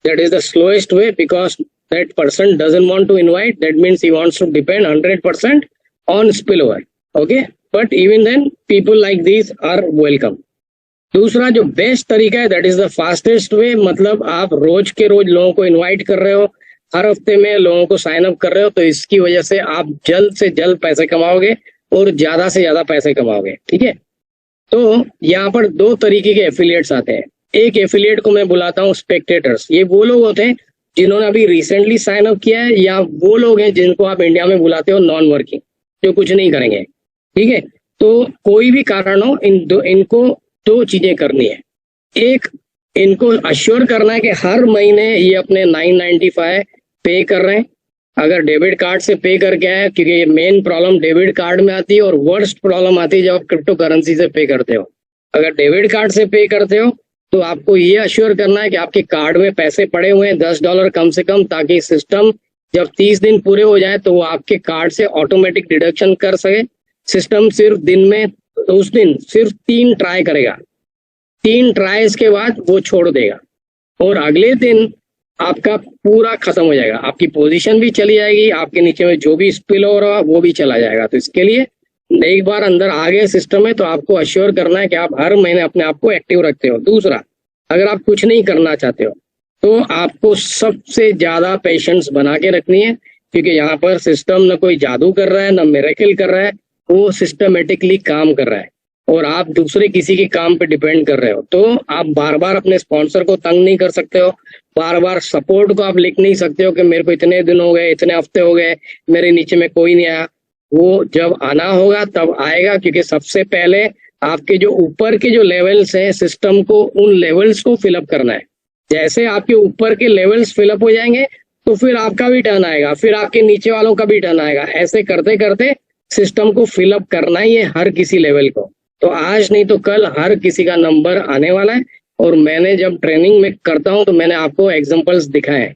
that is the slowest way, because that person doesn't want to invite, that means he wants to depend 100% on spillover, okay, but even then people like these are welcome. दूसरा जो best तरीका है, that is the fastest way, मतलब आप रोज के रोज लोगों को invite कर रहे हो, हर हफ्ते में लोगों को साइन अप कर रहे हो, तो इसकी वजह से आप जल्द से जल्द पैसे कमाओगे और ज्यादा से ज्यादा पैसे कमाओगे। ठीक है, तो यहाँ पर 2 तरीके के एफिलिएट्स आते हैं। एक एफिलिएट को मैं बुलाता हूँ स्पेक्टेटर्स। ये वो लोग होते हैं जिन्होंने अभी रिसेंटली साइन अप किया है, या वो लोग हैं जिनको आप इंडिया में बुलाते हो नॉन वर्किंग, जो कुछ नहीं करेंगे। ठीक है, तो कोई भी कारण हो, इनको 2 चीजें करनी है। एक, इनको अश्योर करना है कि हर महीने ये अपने 995 पे कर रहे हैं। अगर डेबिट कार्ड से पे करके आए, क्योंकि ये मेन प्रॉब्लम डेबिट कार्ड में आती है और वर्स्ट प्रॉब्लम आती है जब आप क्रिप्टो करेंसी से पे करते हो। अगर डेबिट कार्ड से पे करते हो तो आपको ये अश्योर करना है कि आपके कार्ड में पैसे पड़े हुए हैं $10 कम से कम, ताकि सिस्टम जब 30 दिन पूरे हो जाए तो वो आपके कार्ड से ऑटोमेटिक डिडक्शन कर सके। सिस्टम सिर्फ दिन में उस दिन सिर्फ 3 ट्राई करेगा, 3 ट्राइज के बाद वो छोड़ देगा और अगले दिन आपका पूरा खत्म हो जाएगा, आपकी पोजीशन भी चली जाएगी, आपके नीचे में जो भी स्पिल हो रहा वो भी चला जाएगा। तो इसके लिए एक बार अंदर आ गए सिस्टम में तो आपको अश्योर करना है कि आप हर महीने अपने आप को एक्टिव रखते हो। दूसरा, अगर आप कुछ नहीं करना चाहते हो तो आपको सबसे ज्यादा पेशेंस बना के रखनी है, क्योंकि यहाँ पर सिस्टम न कोई जादू कर रहा है न मिरेकल कर रहा है, वो सिस्टमेटिकली काम कर रहा है और आप दूसरे किसी के काम पे डिपेंड कर रहे हो। तो आप बार बार अपने स्पॉन्सर को तंग नहीं कर सकते हो, बार बार सपोर्ट को आप लिख नहीं सकते हो कि मेरे को इतने दिन हो गए, इतने हफ्ते हो गए, मेरे नीचे में कोई नहीं आया। वो जब आना होगा तब आएगा, क्योंकि सबसे पहले आपके जो ऊपर के जो लेवल्स हैं सिस्टम को उन लेवल्स को फिलअप करना है। जैसे आपके ऊपर के लेवल्स फिलअप हो जाएंगे तो फिर आपका भी टर्न आएगा, फिर आपके नीचे वालों का भी टर्न आएगा। ऐसे करते करते सिस्टम को फिलअप करना ही है हर किसी लेवल को। तो आज नहीं तो कल हर किसी का नंबर आने वाला है। और मैंने जब ट्रेनिंग में करता हूँ तो मैंने आपको एग्जांपल्स दिखाए हैं।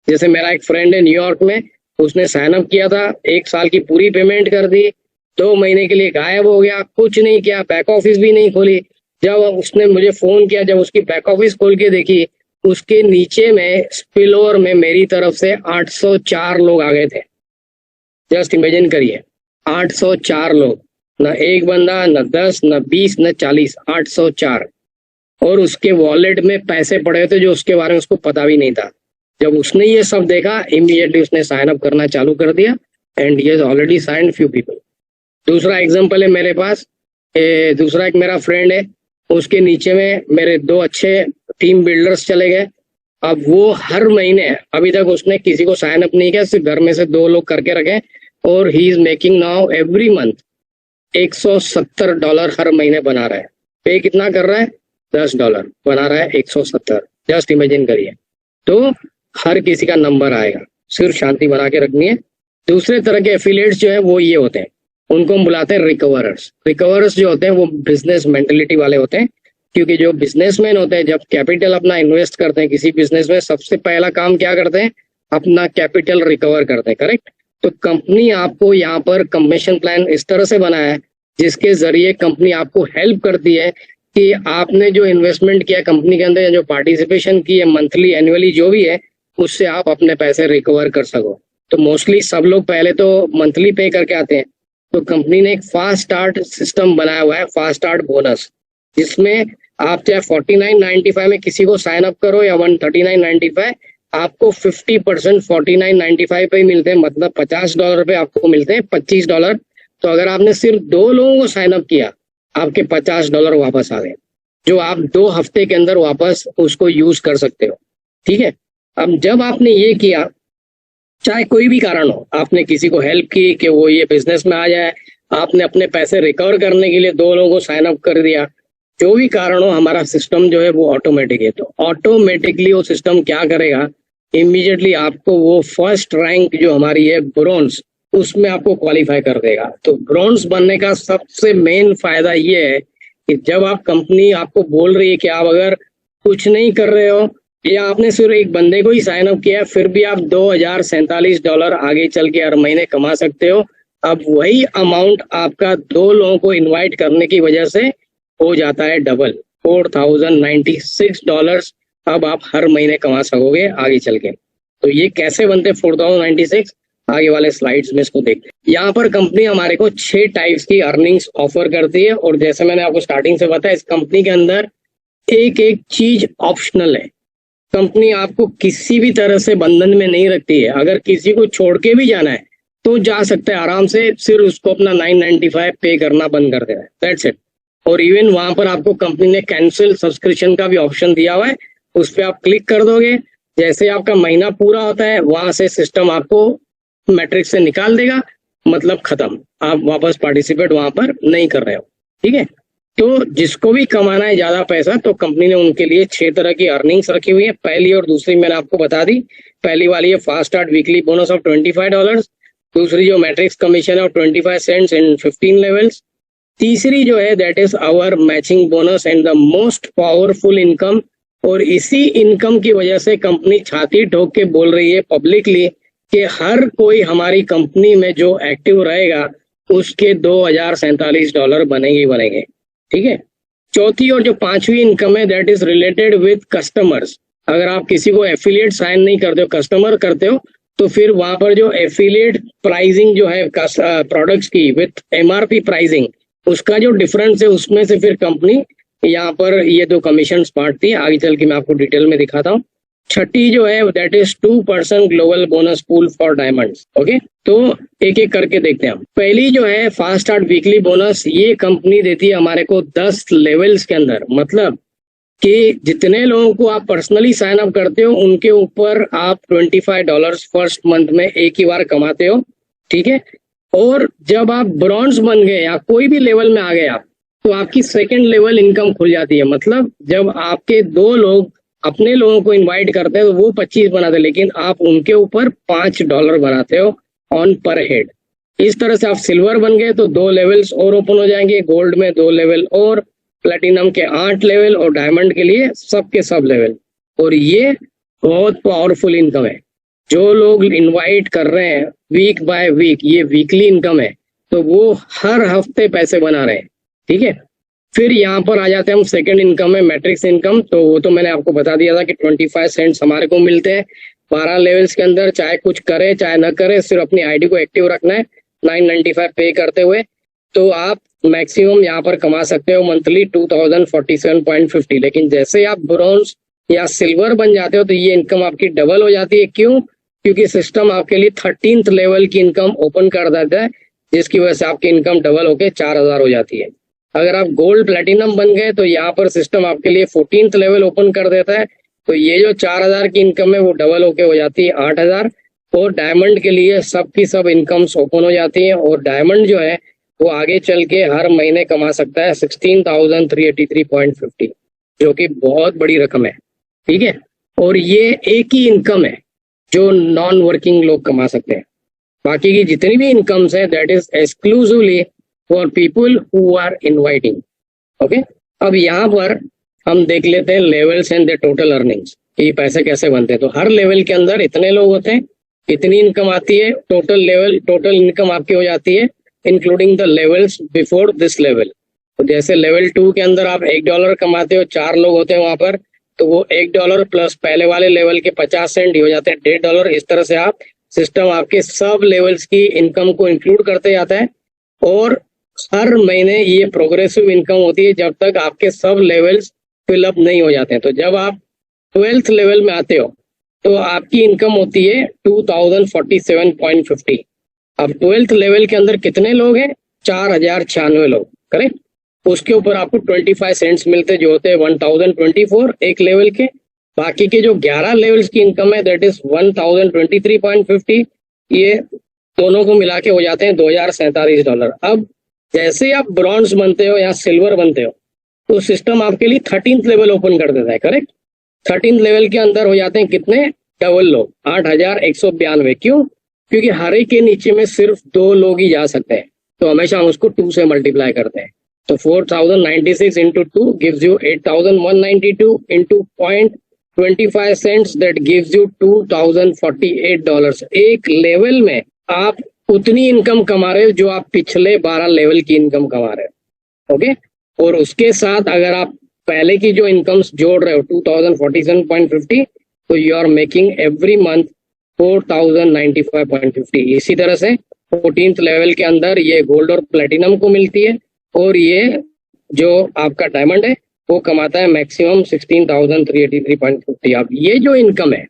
जैसे मेरा एक फ्रेंड है न्यूयॉर्क में, उसने साइन अप किया था, 1 साल की पूरी पेमेंट कर दी, 2 महीने के लिए गायब हो गया, कुछ नहीं किया, बैक ऑफिस भी नहीं खोली। जब उसने मुझे फोन किया, जब उसकी बैक ऑफिस खोल के देखी, उसके नीचे में स्पिल ओवर में मेरी तरफ से 804 लोग आ गए थे। जस्ट इमेजिन करिए, 804 लोग, न एक बंदा, न 10, न 20, न 40, 804। और उसके वॉलेट में पैसे पड़े थे जो उसके बारे में उसको पता भी नहीं था। जब उसने ये सब देखा, इमीडिएटली उसने साइन अप करना चालू कर दिया and he has already signed few people. दूसरा एग्जांपल है मेरे पास, दूसरा एक मेरा फ्रेंड है, उसके नीचे में मेरे 2 अच्छे टीम बिल्डर्स चले गए। अब वो हर महीने, अभी तक उसने किसी को साइन अप नहीं किया, सिर्फ घर में से 2 लोग करके रखे, और he is making now every month $170 हर महीने बना रहा है। पे कितना कर रहा है? $10 बना रहा है, 170। जस्ट इमेजिन करिए। तो हर किसी का नंबर आएगा, सिर्फ शांति बना के रखनी है। दूसरे तरह के एफिलिएट्स जो है वो ये होते हैं, उनको हम बुलाते हैं रिकवरर्स। रिकवरर्स जो होते हैं वो बिजनेस मेंटेलिटी वाले होते हैं, क्योंकि जो बिजनेसमैन होते हैं जब कैपिटल अपना इन्वेस्ट करते हैं किसी बिजनेस में, सबसे पहला काम क्या करते हैं? अपना कैपिटल रिकवर करते हैं, करेक्ट। तो कंपनी आपको यहाँ पर कमीशन प्लान इस तरह से बनाया है जिसके जरिए कंपनी आपको हेल्प करती है कि आपने जो इन्वेस्टमेंट किया कंपनी के अंदर, या जो पार्टिसिपेशन की है मंथली एनुअली जो भी है, उससे आप अपने पैसे रिकवर कर सको। तो मोस्टली सब लोग पहले तो मंथली पे करके आते हैं। तो कंपनी ने एक फास्ट स्टार्ट सिस्टम बनाया हुआ है, फास्ट स्टार्ट बोनस, जिसमें आप चाहे 49.95 में किसी को साइन अप करो या 139.95, आपको 50% 49.95 पे ही मिलते हैं, मतलब $50 पे आपको मिलते हैं $25। तो अगर आपने सिर्फ 2 लोगों को साइन अप किया, आपके $50 वापस आ गए, जो आप 2 हफ्ते के अंदर वापस उसको यूज कर सकते हो। ठीक है। अब जब आपने ये किया, चाहे कोई भी कारण हो, आपने किसी को हेल्प की कि वो ये बिजनेस में आ जाए, आपने अपने पैसे रिकवर करने के लिए 2 लोगों को साइन अप कर दिया, जो भी कारण हो, हमारा सिस्टम जो है वो ऑटोमेटिक है। तो ऑटोमेटिकली वो सिस्टम क्या करेगा? इमीडिएटली आपको वो फर्स्ट रैंक जो हमारी है ब्रोंज, उसमें आपको क्वालिफाई कर देगा। तो ब्रोंज बनने का सबसे मेन फायदा ये है कि जब आप कंपनी आपको बोल रही है कि आप अगर कुछ नहीं कर रहे हो, या आपने सिर्फ एक बंदे को ही साइन अप किया, फिर भी आप $2047 आगे चल के हर महीने कमा सकते हो। अब वही अमाउंट आपका 2 लोगों को इनवाइट करने की वजह से हो जाता है डबल, $4096 अब आप हर महीने कमा सकोगे आगे चल के। तो ये कैसे बनते 4096? आगे वाले स्लाइड्स में इसको देखते हैं। यहाँ पर कंपनी हमारे को 6 टाइप्स की अर्निंग्स ऑफर करती है, और जैसे मैंने आपको स्टार्टिंग से बताया, इस कंपनी के अंदर एक एक चीज ऑप्शनल है। कंपनी आपको किसी भी तरह से बंधन में नहीं रखती है। अगर किसी को छोड़ के भी जाना है तो जा सकता है आराम से, सिर्फ उसको अपना 995 पे करना बंद कर देना है, दैट्स इट। और इवन वहां पर आपको कंपनी ने कैंसिल सब्सक्रिप्शन का भी ऑप्शन दिया हुआ है, उस पर आप क्लिक कर दोगे, जैसे आपका महीना पूरा होता है वहां से सिस्टम आपको मैट्रिक्स से निकाल देगा, मतलब खत्म, आप वापस पार्टिसिपेट वहां पर नहीं कर रहे हो। ठीक है। तो जिसको भी कमाना है ज्यादा पैसा, तो कंपनी ने उनके लिए 6 तरह की अर्निंग्स रखी हुई है। पहली और दूसरी मैंने आपको बता दी। पहली वाली है fast start weekly bonus of $25, दूसरी जो मैट्रिक्स कमीशन है ऑफ 25 सेंट्स इन 15 लेवल्स, तीसरी जो है that is our matching bonus and the most powerful income. और इसी इनकम की वजह से कंपनी छाती ठोक के बोल रही है पब्लिकली कि हर कोई हमारी कंपनी में जो एक्टिव रहेगा उसके $2047 बनेंगे ही बनेंगे। ठीक है। चौथी और जो 5वीं इनकम है that is related with customers. अगर आप किसी को एफिलिएट साइन नहीं करते हो, कस्टमर करते हो, तो फिर वहां पर जो एफिलिएट प्राइसिंग जो है प्रोडक्ट्स की विथ MRP प्राइसिंग, उसका जो डिफरेंस है उसमें से फिर कंपनी यहाँ पर ये 2 कमीशन बांटती है। आगे चल के मैं आपको डिटेल में दिखाता हूँ। छठी जो है that is 2% global bonus pool for diamonds. Okay, तो एक एक करके देखते हैं हम। पहली जो है फास्ट स्टार्ट वीकली बोनस, ये कंपनी देती है हमारे को 10 लेवल्स के अंदर, मतलब कि जितने लोगों को आप पर्सनली साइन अप करते हो उनके ऊपर आप $25 फर्स्ट मंथ में एक ही बार कमाते हो। ठीक है। और जब आप ब्रॉन्ज बन गए या कोई भी लेवल में आ गए आप, तो आपकी सेकंड लेवल इनकम खुल जाती है। मतलब जब आपके 2 लोग अपने लोगों को इनवाइट करते हैं तो वो 25 बनाते हैं, लेकिन आप उनके ऊपर $5 बनाते हो ऑन पर हेड। इस तरह से आप सिल्वर बन गए तो 2 लेवल्स और ओपन हो जाएंगे, गोल्ड में 2 लेवल और, प्लेटिनम के 8 लेवल और डायमंड के लिए सब के सब लेवल। और ये बहुत पावरफुल इनकम है। जो लोग इनवाइट कर रहे हैं वीक बाय वीक, ये वीकली इनकम है, तो वो हर हफ्ते पैसे बना रहे हैं। ठीक है, फिर यहाँ पर आ जाते हैं हम सेकंड इनकम है मैट्रिक्स इनकम। तो वो तो मैंने आपको बता दिया था कि 25 सेंट्स हमारे को मिलते हैं 12 लेवल्स के अंदर, चाहे कुछ करे चाहे ना करे, सिर्फ अपनी आईडी को एक्टिव रखना है 995 पे करते हुए। तो आप मैक्सिमम यहाँ पर कमा सकते हो मंथली 2047.50। लेकिन जैसे आप ब्रॉन्ज या सिल्वर बन जाते हो तो ये इनकम आपकी डबल हो जाती है। क्यों? क्योंकि सिस्टम आपके लिए 13th लेवल की इनकम ओपन कर देता है, जिसकी वजह से आपकी इनकम डबल होकर 4000 हो जाती है। अगर आप गोल्ड प्लेटिनम बन गए तो यहाँ पर सिस्टम आपके लिए 14th लेवल ओपन कर देता है, तो ये जो 4000 की इनकम है वो डबल होके हो जाती है 8000। और डायमंड के लिए सब की सब इनकम्स ओपन हो जाती है, और डायमंड जो है वो आगे चल के हर महीने कमा सकता है 16,383.50, जो कि बहुत बड़ी रकम है। ठीक है, और ये एक ही इनकम है जो नॉन वर्किंग लोग कमा सकते हैं। बाकी की जितनी भी इनकम्स है that is exclusively for people who are inviting. Okay, अब यहाँ पर हम देख लेते हैं levels and the total earnings, ये पैसे कैसे बनते हैं। तो हर लेवल के अंदर इतने लोग होते हैं, इतनी इनकम आती है, टोटल इनकम आपकी हो जाती है including the levels before this level. तो जैसे लेवल 2 के अंदर आप $1 कमाते हो, 4 लोग होते हैं वहां पर, तो वो $1 प्लस पहले वाले लेवल के 50 सेंट हो जाते हैं $1.5। इस तरह से आप सिस्टम आपके सब लेवल्स की इनकम को इंक्लूड करते जाता है, और हर महीने ये प्रोग्रेसिव इनकम होती है जब तक आपके सब लेवल्स फिलअप नहीं हो जाते हैं। तो जब आप 12th लेवल में आते हो तो आपकी इनकम होती है 2047.50। अब 12th लेवल के अंदर कितने लोग हैं? 4096 लोग, करेक्ट। उसके ऊपर आपको 25 सेंट्स मिलते जो होते हैं 1024 एक लेवल के। बाकी के जो 11 लेवल्स की इनकम है दैट इज 1023.50, ये दोनों को मिला के हो जाते हैं $2047। अब जैसे आप ब्रॉन्ज बनते हो या सिल्वर बनते हो तो सिस्टम आपके लिए 13th लेवल ओपन कर देता है, करेक्ट। 13th लेवल के अंदर हो जाते हैं कितने? डबल लोग, 8192। क्यों? क्योंकि हर एक के नीचे में सिर्फ 2 लोग ही जा सकते हैं, तो हमेशा हम उसको 2 से मल्टीप्लाई करते हैं। तो 4096 into 2 gives you 8192 into 0.25 cents, that gives you $2048। एक लेवल में आप उतनी इनकम कमा रहे हो जो आप पिछले 12 लेवल की इनकम कमा रहे हो। ओके, और उसके साथ अगर आप पहले की जो इनकम्स जोड़ रहे हो 2047.50, तो you are making every month 4095.50। इसी तरह से 14th लेवल के अंदर ये गोल्ड और प्लेटिनम को मिलती है, और ये जो आपका डायमंड है वो कमाता है मैक्सिमम 16,383.50। अब ये जो इनकम है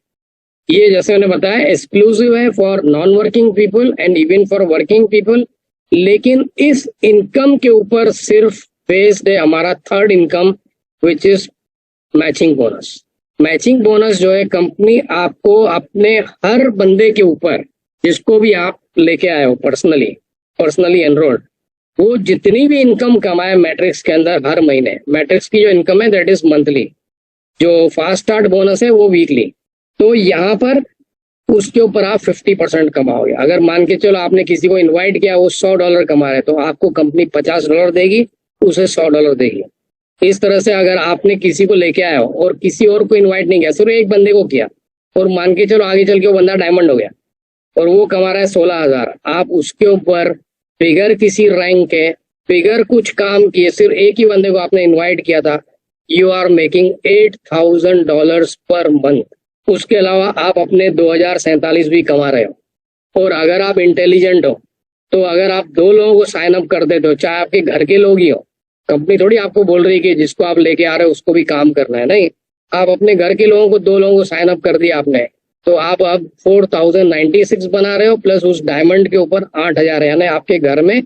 ये जैसे मैंने बताया एक्सक्लूसिव है for non working people and even for working people. लेकिन इस इनकम के ऊपर सिर्फ बेस्ड है हमारा third income which is matching bonus. Matching bonus जो है कंपनी आपको अपने हर बंदे के ऊपर, जिसको भी आप लेके आए हो पर्सनली एनरोल्ड, वो जितनी भी इनकम कमाए मैट्रिक्स के अंदर हर महीने, मैट्रिक्स की जो इनकम है दैट इज मंथली, जो फास्ट स्टार्ट बोनस है वो वीकली, तो यहाँ पर उसके ऊपर आप 50% कमाओगे। अगर मान के चलो आपने किसी को इनवाइट किया, वो $100 कमा रहा है, तो आपको कंपनी $50 देगी, उसे $100 देगी। इस तरह से अगर आपने किसी को लेके आया हो और किसी और को इनवाइट नहीं किया, सिर्फ एक बंदे को किया, और मान के चलो आगे चल के वो बंदा डायमंड हो गया और वो कमा रहा है 16,000, आप उसके ऊपर बिगर किसी रैंक के, बिगर कुछ काम किए, सिर्फ एक ही बंदे को आपने इन्वाइट किया था, you are making $8,000 per month. उसके अलावा आप अपने 2047 भी कमा रहे हो। और अगर आप इंटेलिजेंट हो तो अगर आप 2 लोगों को साइन अप कर देते हो, चाहे आपके घर के लोग ही हो, कंपनी थोड़ी आपको बोल रही है कि जिसको आप लेके आ रहे हो उसको भी काम करना है, नहीं, आप अपने घर के लोगों को 2 लोगों को साइन अप कर दिया आपने, तो आप अब 4096 बना रहे हो, प्लस उस डायमंड के ऊपर 8000, यानी आपके घर में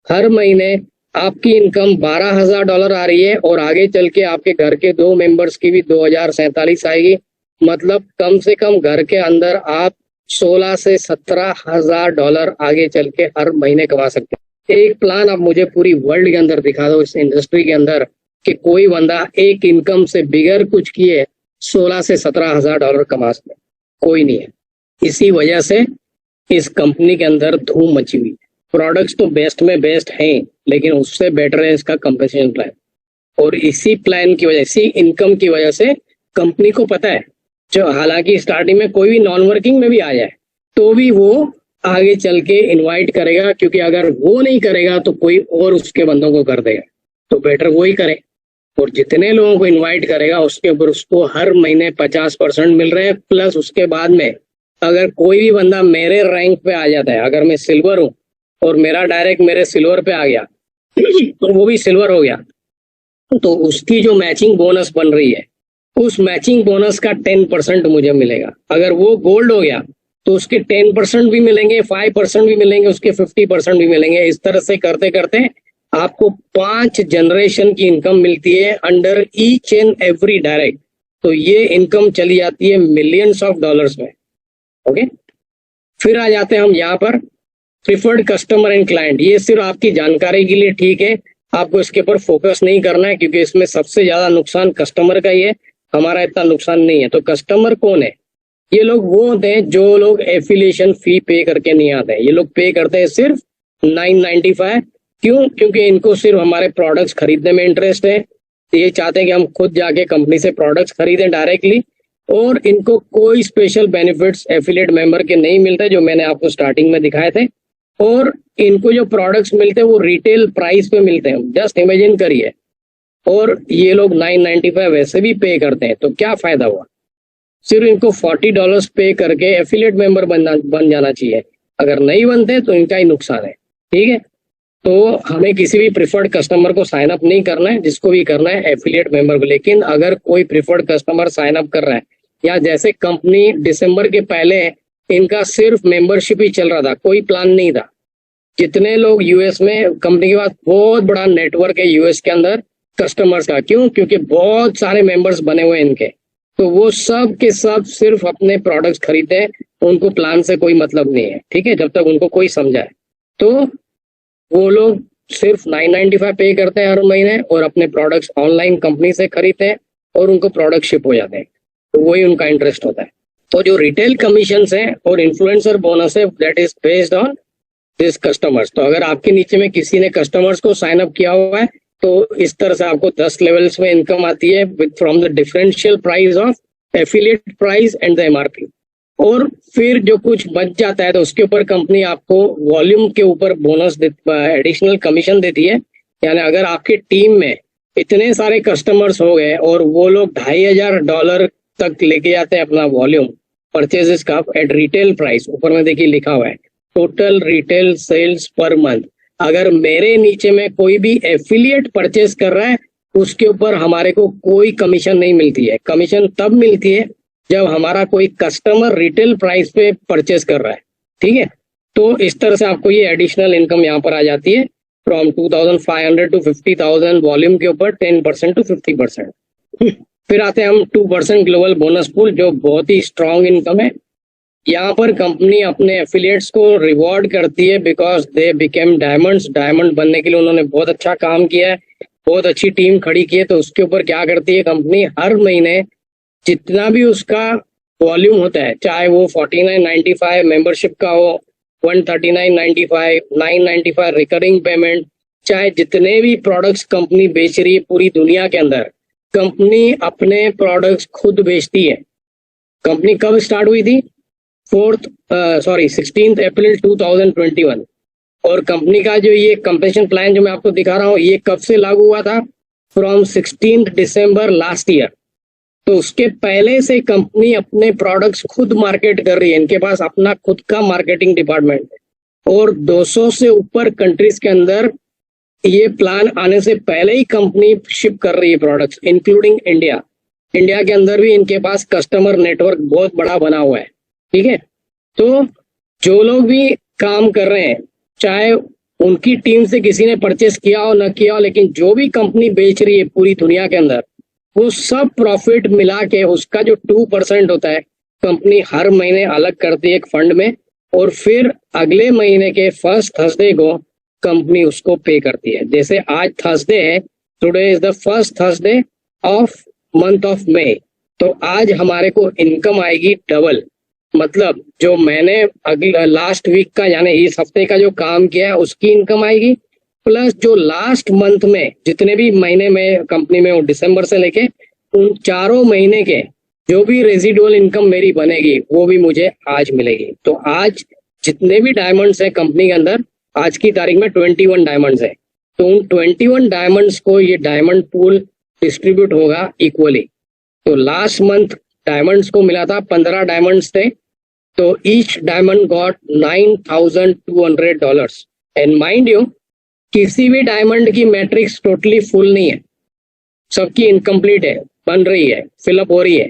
हर महीने आपकी इनकम $12,000 आ रही है, और आगे चल के आपके घर के 2 मेंबर्स की भी 2047 आएगी। मतलब कम से कम घर के अंदर आप 16 से $17,000 आगे चल के हर महीने कमा सकते हैं। एक प्लान आप मुझे पूरी वर्ल्ड के अंदर दिखा दो, इस इंडस्ट्री के अंदर, कि कोई बंदा एक इनकम से बिगर कुछ किए 16 से 17 हजार डॉलर कमा सकते, कोई नहीं है। इसी वजह से इस कंपनी के अंदर धूम मची हुई है। प्रोडक्ट्स तो बेस्ट में बेस्ट हैं, लेकिन उससे बेटर है इसका कंपनसेशन प्लान। और इसी प्लान की वजह, इसी इनकम की वजह से कंपनी को पता है, जो हालांकि स्टार्टिंग में कोई भी नॉन वर्किंग में भी आ जाए तो भी वो आगे चल के इन्वाइट करेगा, क्योंकि अगर वो नहीं करेगा तो कोई और उसके बंदों को कर देगा, तो बेटर वो ही करे। और जितने लोगों को इनवाइट करेगा उसके ऊपर उसको हर महीने 50% मिल रहे हैं, प्लस उसके बाद में अगर कोई भी बंदा मेरे रैंक पे आ जाता है, अगर मैं सिल्वर हूँ और मेरा डायरेक्ट मेरे सिल्वर पे आ गया तो वो भी सिल्वर हो गया, तो उसकी जो मैचिंग बोनस बन रही है उस मैचिंग बोनस का 10% मुझे मिलेगा। अगर वो गोल्ड हो गया तो उसके 10% भी मिलेंगे, 5% भी मिलेंगे, उसके 50% भी मिलेंगे। इस तरह से करते करते आपको 5 जनरेशन की इनकम मिलती है under each and every direct. तो ये इनकम चली जाती है मिलियंस ऑफ डॉलर्स में। ओके, फिर आ जाते हैं हम यहाँ पर प्रिफर्ड कस्टमर एंड क्लाइंट। ये सिर्फ आपकी जानकारी के लिए ठीक है, आपको इसके ऊपर फोकस नहीं करना है, क्योंकि इसमें सबसे ज्यादा नुकसान कस्टमर का ही है, हमारा इतना नुकसान नहीं है। तो कस्टमर कौन है? ये लोग वो होते हैं जो लोग एफिलिएशन फी पे करके नहीं आते हैं। ये लोग पे करते हैं सिर्फ 995। क्यों? क्योंकि इनको सिर्फ हमारे प्रोडक्ट्स खरीदने में इंटरेस्ट है। ये चाहते हैं कि हम खुद जाके कंपनी से प्रोडक्ट्स खरीदें डायरेक्टली, और इनको कोई स्पेशल बेनिफिट्स एफिलिएट मेंबर के नहीं मिलते, जो मैंने आपको स्टार्टिंग में दिखाए थे। और इनको जो प्रोडक्ट्स मिलते हैं वो रिटेल प्राइस पे मिलते हैं, जस्ट इमेजिन करिए। और ये लोग 995 वैसे भी पे करते हैं, तो क्या फायदा हुआ? सिर्फ इनको $40 पे करके एफिलिएट मेंबर बन जाना चाहिए। अगर नहीं बनते तो इनका ही नुकसान है। ठीक है, तो हमें किसी भी प्रिफर्ड कस्टमर को साइन अप नहीं करना है, जिसको भी करना है एफिलिएट मेंबर को। लेकिन अगर कोई प्रिफर्ड कस्टमर साइन अप कर रहा है, या जैसे कंपनी दिसंबर के पहले इनका सिर्फ मेंबरशिप ही चल रहा था, कोई प्लान नहीं था। जितने लोग यूएस में, कंपनी के पास बहुत बड़ा नेटवर्क है यूएस के अंदर कस्टमर्स का। क्यों? क्योंकि बहुत सारे मेंबर्स बने हुए हैं इनके, तो वो सब के सब सिर्फ अपने प्रोडक्ट्स खरीदते हैं, उनको प्लान से कोई मतलब नहीं है। ठीक है, जब तक उनको कोई समझाए। तो वो लोग सिर्फ 995 पे करते हैं हर महीने, और अपने प्रोडक्ट्स ऑनलाइन कंपनी से खरीदते हैं और उनको प्रोडक्ट शिप हो जाते हैं, तो वही उनका इंटरेस्ट होता है। तो जो रिटेल कमीशन है और इन्फ्लुएंसर बोनस है, that is based on this customers. तो अगर आपके नीचे में किसी ने कस्टमर्स को साइन अप किया हुआ है, तो इस तरह से आपको 10 लेवल्स में इनकम आती है, with from the differential price of affiliate price and the MRP. और फिर जो कुछ बच जाता है तो उसके ऊपर कंपनी आपको वॉल्यूम के ऊपर बोनस एडिशनल कमीशन देती है। यानी अगर आपकी टीम में इतने सारे कस्टमर्स हो गए और वो लोग $2500 तक लेके जाते हैं अपना वॉल्यूम परचेजेस का एट रिटेल प्राइस, ऊपर में देखिए लिखा हुआ है total retail sales per month. अगर मेरे नीचे में कोई भी एफिलिएट परचेज कर रहा है, उसके ऊपर हमारे को कोई कमीशन नहीं मिलती है। कमीशन तब मिलती है जब हमारा कोई कस्टमर रिटेल प्राइस पे परचेज कर रहा है। ठीक है, तो इस तरह से आपको ये एडिशनल इनकम यहाँ पर आ जाती है फ्रॉम 2500 to 50,000 वॉल्यूम के ऊपर 10% to 50%। फिर आते हैं हम 2% ग्लोबल बोनस पूल, जो बहुत ही स्ट्रॉन्ग इनकम है। यहाँ पर कंपनी अपने एफिलिएट्स को रिवॉर्ड करती है because they became diamonds. Diamond बनने के लिए उन्होंने बहुत अच्छा काम किया है, बहुत अच्छी टीम खड़ी की है। तो उसके ऊपर क्या करती है कंपनी, हर महीने जितना भी उसका वॉल्यूम होता है, चाहे वो 49.95 मेंबरशिप का हो, 139.95, 995 रिकरिंग पेमेंट, चाहे जितने भी प्रोडक्ट्स कंपनी बेच रही है पूरी दुनिया के अंदर, कंपनी अपने प्रोडक्ट्स खुद बेचती है। कंपनी कब स्टार्ट हुई थी? 16 अप्रैल 2021। और कंपनी का जो ये कंपेंसेशन प्लान जो मैं आपको दिखा रहा हूँ, ये कब से लागू हुआ था? From 16 December last year. तो उसके पहले से कंपनी अपने प्रोडक्ट्स खुद मार्केट कर रही है। इनके पास अपना खुद का मार्केटिंग डिपार्टमेंट है, और 200 से ऊपर कंट्रीज के अंदर ये प्लान आने से पहले ही कंपनी शिप कर रही है प्रोडक्ट्स, इंक्लूडिंग इंडिया। इंडिया के अंदर भी इनके पास कस्टमर नेटवर्क बहुत बड़ा बना हुआ है। ठीक है, तो जो लोग भी काम कर रहे हैं, चाहे उनकी टीम से किसी ने परचेस किया हो ना किया हो, लेकिन जो भी कंपनी बेच रही है पूरी दुनिया के अंदर, वो सब प्रॉफिट मिला के उसका जो 2% होता है कंपनी हर महीने अलग करती है एक फंड में, और फिर अगले महीने के फर्स्ट थर्सडे को कंपनी उसको पे करती है। जैसे आज थर्सडे है, today is the first Thursday of month of May. तो आज हमारे को इनकम आएगी डबल। मतलब जो मैंने अगले लास्ट वीक का यानी इस हफ्ते का जो काम किया है उसकी इनकम आएगी, प्लस जो लास्ट मंथ में जितने भी महीने में कंपनी में हूँ दिसंबर से लेके उन चारों महीने के जो भी रेजिडुअल इनकम मेरी बनेगी वो भी मुझे आज मिलेगी। तो आज जितने भी डायमंड्स है कंपनी के अंदर, आज की तारीख में 21 डायमंड्स है, तो उन 21 डायमंड्स को ये डायमंड पूल डिस्ट्रीब्यूट होगा इक्वली। तो लास्ट मंथ डायमंड्स को मिला था 15 डायमंड्स थे, तो each diamond got $9,200। And mind you, किसी भी डायमंड की मैट्रिक्स टोटली फुल नहीं है, सबकी इनकम्प्लीट है, बन रही है, फिलअप हो रही है,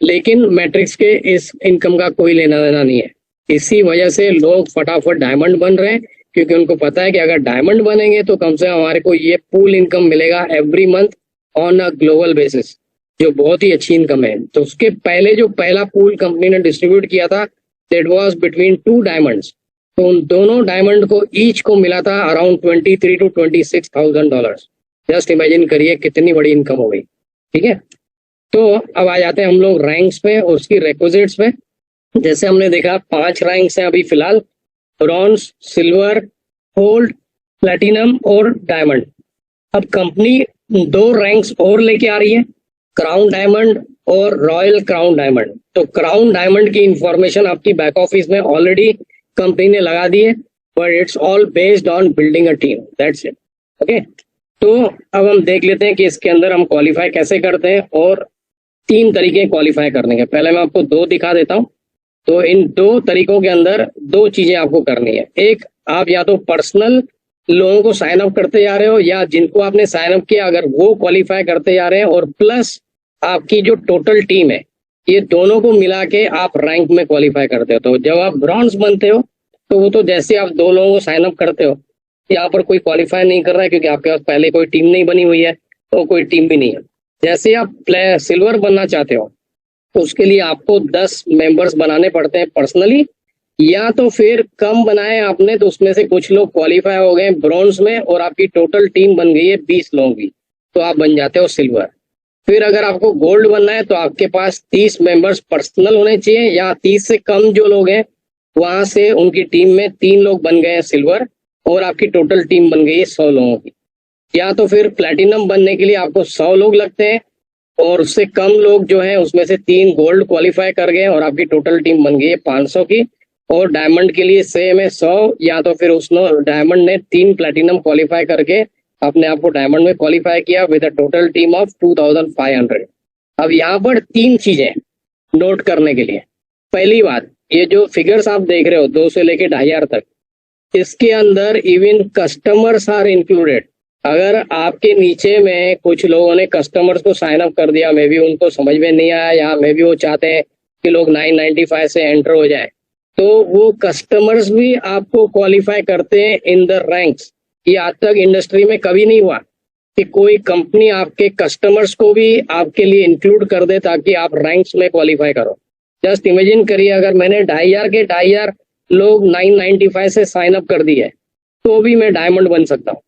लेकिन मैट्रिक्स के इस इनकम का कोई लेना देना नहीं है। इसी वजह से लोग फटाफट डायमंड बन रहे हैं, क्योंकि उनको पता है कि अगर डायमंड बनेंगे तो कम से कम हमारे को ये पूल इनकम मिलेगा every month on a global basis, जो बहुत ही अच्छी इनकम है। तो उसके पहले जो पहला पूल कंपनी ने डिस्ट्रीब्यूट किया था दैट वाज बिटवीन 2 डायमंड्स, तो उन दोनों डायमंड को ईच को मिला था अराउंड $23,000 to $26,000। जस्ट इमेजिन करिए कितनी बड़ी इनकम हो गई। ठीक है, तो अब आ जाते हैं हम लोग रैंक्स पे और उसकी रिक्विजिट्स पे। जैसे हमने देखा 5 रैंक्स हैं अभी फिलहाल, ब्रॉन्ज, सिल्वर, गोल्ड, प्लेटिनम और डायमंड। अब कंपनी 2 रैंक्स और लेके आ रही है, क्राउन डायमंड और रॉयल क्राउन डायमंड। तो क्राउन डायमंड की इंफॉर्मेशन आपकी बैक ऑफिस में ऑलरेडी कंपनी ने लगा दी है, but it's all based on building a team, that's it. Okay, तो अब हम देख लेते हैं कि इसके अंदर हम क्वालिफाई कैसे करते हैं, और 3 तरीके क्वालिफाई करने के। पहले मैं आपको 2 दिखा देता हूँ। तो इन 2 तरीकों के अंदर 2 चीजें आपको करनी है। एक, आप या तो पर्सनल लोगों को साइन अप करते जा रहे हो, या जिनको आपने साइन अप किया अगर वो क्वालिफाई करते जा रहे हैं, और प्लस आपकी जो टोटल टीम है, ये दोनों को मिला के आप रैंक में क्वालिफाई करते हो। तो जब आप ब्रॉन्ज बनते हो तो वो तो जैसे आप 2 लोगों को साइन अप करते हो, यहाँ पर कोई क्वालिफाई नहीं कर रहा है क्योंकि आपके पास पहले कोई टीम नहीं बनी हुई है, तो कोई टीम भी नहीं है। जैसे आप सिल्वर बनना चाहते हो तो उसके लिए आपको 10 मेंबर्स बनाने पड़ते हैं पर्सनली, या तो फिर कम बनाए आपने तो उसमें से कुछ लोग क्वालिफाई हो गए ब्रॉन्ज में और आपकी टोटल टीम बन गई है 20 लोगों की, तो आप बन जाते हो सिल्वर। फिर अगर आपको गोल्ड बनना है तो आपके पास 30 मेंबर्स पर्सनल होने चाहिए, या 30 से कम जो लोग हैं वहां से उनकी टीम में 3 लोग बन गए हैं सिल्वर, और आपकी टोटल टीम बन गई है 100 लोगों की। या तो फिर प्लैटिनम बनने के लिए आपको 100 लोग लगते हैं, और उससे कम लोग जो हैं उसमें से 3 गोल्ड क्वालिफाई कर गए और आपकी टोटल टीम बन गई है 500 की। और डायमंड के लिए सेम है 100, या तो फिर उसने डायमंड ने 3 प्लैटिनम क्वालिफाई करके अपने आप को डायमंड में क्वालिफाई किया with a total team of 2500। अब यहाँ पर 3 चीजें नोट करने के लिए। पहली बात, ये जो फिगर्स आप देख रहे हो 2 से लेके 2500 तक, इसके अंदर इवन कस्टमर्स आर इंक्लूडेड। अगर आपके नीचे में कुछ लोगों ने कस्टमर्स को साइन अप कर दिया, मे बी उनको समझ में नहीं आया, या मे बी वो चाहते हैं कि लोग 995 से एंटर हो जाए, तो वो कस्टमर्स भी आपको क्वालिफाई करते हैं इन द रैंक्स। ये आज तक इंडस्ट्री में कभी नहीं हुआ कि कोई कंपनी आपके कस्टमर्स को भी आपके लिए इंक्लूड कर दे ताकि आप रैंक्स में क्वालिफाई करो। जस्ट इमेजिन करिए, अगर मैंने 2500 के 2500 लोग 995 से साइन अप कर दिए तो भी मैं डायमंड बन सकता हूँ।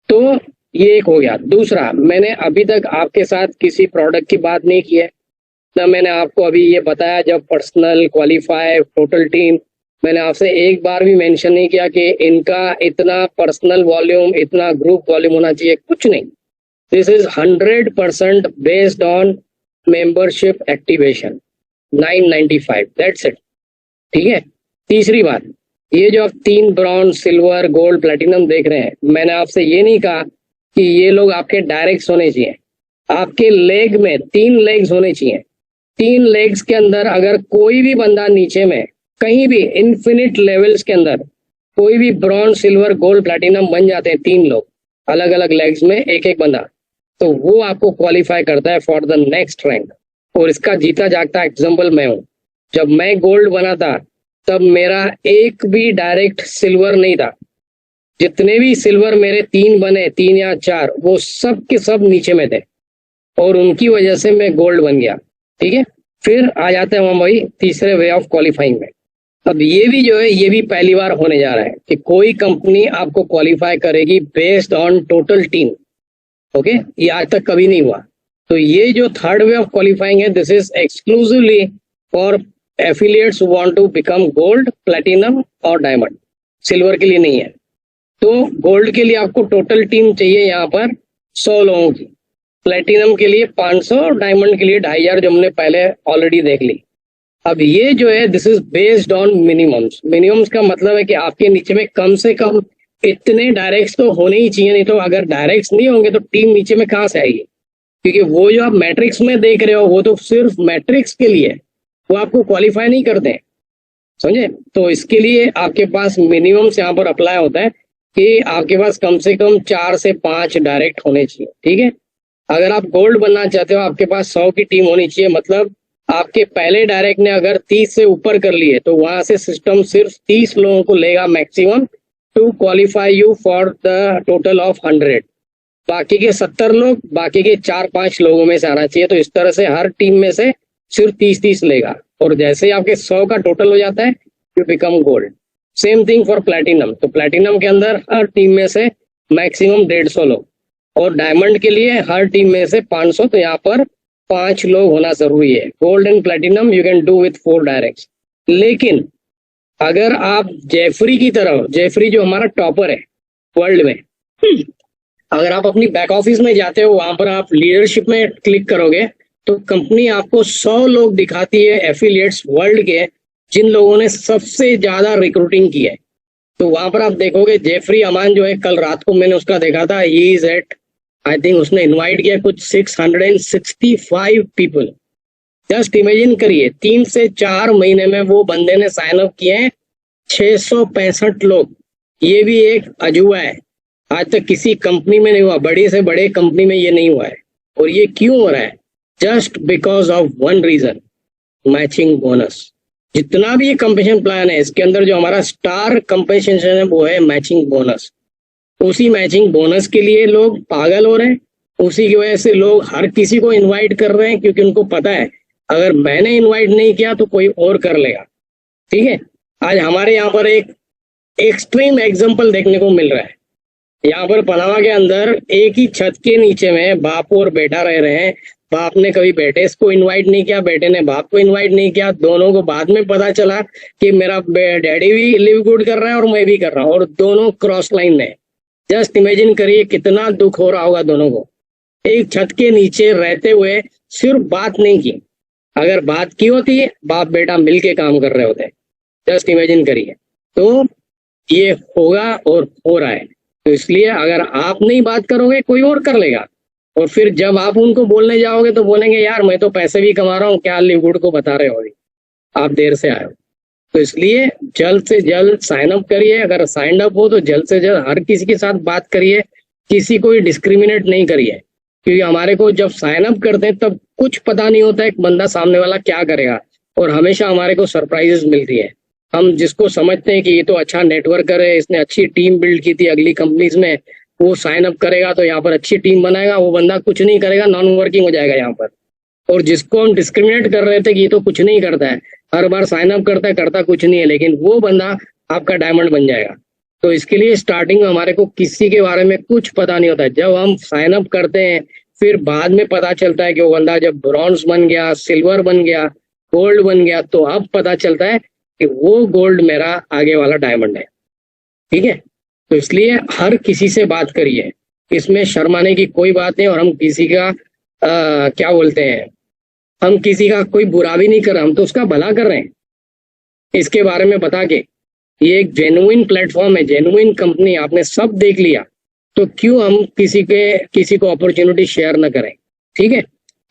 तो ये एक हो गया। दूसरा, मैंने अभी तक आपके साथ किसी प्रोडक्ट की बात नहीं की है ना, मैंने आपको अभी ये बताया जब पर्सनल, क्वालिफाई, टोटल टीम, मैंने आपसे एक बार भी मेंशन नहीं किया कि इनका इतना पर्सनल वॉल्यूम, इतना ग्रुप वॉल्यूम होना चाहिए, कुछ नहीं। This is 100% based on membership activation 995, that's it. ठीक है। तीसरी बात, ये जो आप 3 ब्रॉन्ज, सिल्वर, गोल्ड, प्लेटिनम देख रहे हैं, मैंने आपसे ये नहीं कहा कि ये लोग आपके डायरेक्ट्स होने चाहिए। आपके लेग में 3 लेग्स होने चाहिए। 3 लेग्स के अंदर अगर कोई भी बंदा नीचे में कहीं भी इन्फिनिट लेवल्स के अंदर कोई भी ब्रॉन्ज, सिल्वर, गोल्ड, प्लेटिनम बन जाते हैं 3 लोग अलग अलग लेग्स में, एक बंदा, तो वो आपको क्वालिफाई करता है फॉर द नेक्स्ट रैंक। और इसका जीता जागता एग्जाम्पल मैं हूँ। जब मैं गोल्ड बना था तब मेरा एक भी डायरेक्ट सिल्वर नहीं था। जितने भी सिल्वर मेरे 3 बने, 3 या 4, वो सब के सब नीचे में थे, और उनकी वजह से मैं गोल्ड बन गया। ठीक है। फिर आ जाते हैं हम वही तीसरे वे ऑफ क्वालिफाइंग में। अब ये भी जो है, ये भी पहली बार होने जा रहा है कि कोई कंपनी आपको क्वालिफाई करेगी based on total team. Okay, ये आज तक कभी नहीं हुआ। तो ये जो थर्ड वे ऑफ क्वालिफाइंग है, this is exclusively for affiliates who want to become gold, platinum और डायमंड। सिल्वर के लिए नहीं है। तो गोल्ड के लिए आपको टोटल टीम चाहिए यहाँ पर 100 लोगों की, प्लेटिनम के लिए 500 और डायमंड के लिए 2500, जो हमने पहले ऑलरेडी देख ली। अब ये जो है दिस इज बेस्ड ऑन मिनिमम्स। मिनिमम्स का मतलब है कि आपके नीचे में कम से कम इतने डायरेक्ट्स तो होने ही चाहिए, नहीं तो अगर डायरेक्ट्स नहीं होंगे तो टीम नीचे में कहाँ से आएगी? क्योंकि वो जो आप मैट्रिक्स में देख रहे हो वो तो सिर्फ मैट्रिक्स के लिए, वो आपको क्वालिफाई नहीं करते हैं, समझे? तो इसके लिए आपके पास मिनिमम्स यहाँ पर अप्लाई होता है कि आपके पास कम से कम 4 से 5 डायरेक्ट होने चाहिए, ठीक है। अगर आप गोल्ड बनना चाहते हो आपके पास 100 की टीम होनी चाहिए, मतलब आपके पहले डायरेक्ट ने अगर 30 से ऊपर कर लिए तो वहां से सिस्टम सिर्फ 30 लोगों को लेगा maximum to qualify you for the total of 100। बाकी के 70 लोग बाकी के 4-5 लोगों में से आना चाहिए। तो इस तरह से हर टीम में से सिर्फ 30-30 लेगा, और जैसे ही आपके 100 का टोटल हो जाता है you become gold. Same thing for platinum. तो प्लेटिनम के अंदर हर टीम में से मैक्सिमम 150 लोग, और डायमंड के लिए हर टीम में से 500। तो यहाँ पर 5 लोग होना जरूरी है। Gold and platinum you can do with 4 directs. लेकिन अगर आप जेफरी की तरह, जेफरी जो हमारा टॉपर है वर्ल्ड में, अगर आप अपनी बैक ऑफिस में जाते हो, वहां पर आप लीडरशिप में क्लिक करोगे तो कंपनी आपको 100 लोग दिखाती है एफिलिएट्स वर्ल्ड के, जिन लोगों ने सबसे ज्यादा रिक्रूटिंग की है। तो वहां पर आप देखोगे जेफरी अमान जो है, कल रात को मैंने उसका देखा था, he is at, I think उसने इनवाइट किया कुछ 665 पीपल। जस्ट इमेजिन करिए 3 से 4 महीने में वो बंदे ने साइन अप किए हैं 665 लोग। ये भी एक अजूबा है, आज तक किसी कंपनी में नहीं हुआ, बड़ी से बड़े कंपनी में ये नहीं हुआ है। और ये क्यों हो रहा है? Just because of one reason, matching bonus. जितना भी ये कंपेंसेशन प्लान है इसके अंदर जो हमारा स्टार कंपेंसेशन है वो है मैचिंग बोनस। उसी मैचिंग बोनस के लिए लोग पागल हो रहे हैं, उसी की वजह से लोग हर किसी को इनवाइट कर रहे हैं, क्योंकि उनको पता है अगर मैंने इनवाइट नहीं किया तो कोई और कर लेगा, ठीक है। आज हमारे यहाँ पर एक एक्सट्रीम एग्जांपल देखने को मिल रहा है। यहाँ पर पनामा के अंदर एक ही छत के नीचे में बाप और बेटा रह रहे हैं। बाप ने कभी बेटे को इनवाइट नहीं किया, बेटे ने बाप को इनवाइट नहीं किया। दोनों को बाद में पता चला कि मेरा डैडी भी लिव गुड कर रहा है और मैं भी कर रहा हूँ, और दोनों क्रॉस लाइन में। जस्ट इमेजिन करिए कितना दुख हो रहा होगा दोनों को, एक छत के नीचे रहते हुए सिर्फ बात नहीं की। अगर बात की होती बाप बेटा मिलके काम कर रहे होते। जस्ट इमेजिन करिए। तो ये होगा और हो रहा है। तो इसलिए अगर आप नहीं बात करोगे कोई और कर लेगा, और फिर जब आप उनको बोलने जाओगे तो बोलेंगे यार मैं तो पैसे भी कमा रहा हूँ, क्या लिवगुड को बता रहे हो, अभी आप देर से आए हो। तो इसलिए जल्द से जल्द साइन अप करिए। अगर साइन अप हो तो जल्द से जल्द हर किसी के साथ बात करिए, किसी को डिस्क्रिमिनेट नहीं करिए। क्योंकि हमारे को जब साइन अप करते हैं तब कुछ पता नहीं होता है एक बंदा सामने वाला क्या करेगा, और हमेशा हमारे को सरप्राइजेस मिलती है। हम जिसको समझते हैं कि ये तो अच्छा नेटवर्कर है, इसने अच्छी टीम बिल्ड की थी अगली कंपनीज में, वो साइन अप करेगा तो यहाँ पर अच्छी टीम बनाएगा, वो बंदा कुछ नहीं करेगा, नॉन वर्किंग हो जाएगा यहाँ पर। और जिसको हम डिस्क्रिमिनेट कर रहे थे कि ये तो कुछ नहीं करता है, हर बार साइन अप करता है, करता कुछ नहीं है, लेकिन वो बंदा आपका डायमंड बन जाएगा। तो इसके लिए स्टार्टिंग में हमारे को किसी के बारे में कुछ पता नहीं होता है। जब हम साइन अप करते हैं फिर बाद में पता चलता है कि वो बंदा जब ब्रॉन्ज बन गया, सिल्वर बन गया, गोल्ड बन गया, तो अब पता चलता है कि वो गोल्ड मेरा आगे वाला डायमंड है, ठीक है। तो इसलिए हर किसी से बात करिए, इसमें शर्माने की कोई बात नहीं। और हम किसी का क्या बोलते हैं, हम किसी का कोई बुरा भी नहीं कर रहे, हम तो उसका भला कर रहे हैं इसके बारे में बता के। ये एक जेन्युइन प्लेटफॉर्म है, जेन्युइन कंपनी, आपने सब देख लिया, तो क्यों हम किसी को अपॉर्चुनिटी शेयर न करें, ठीक है।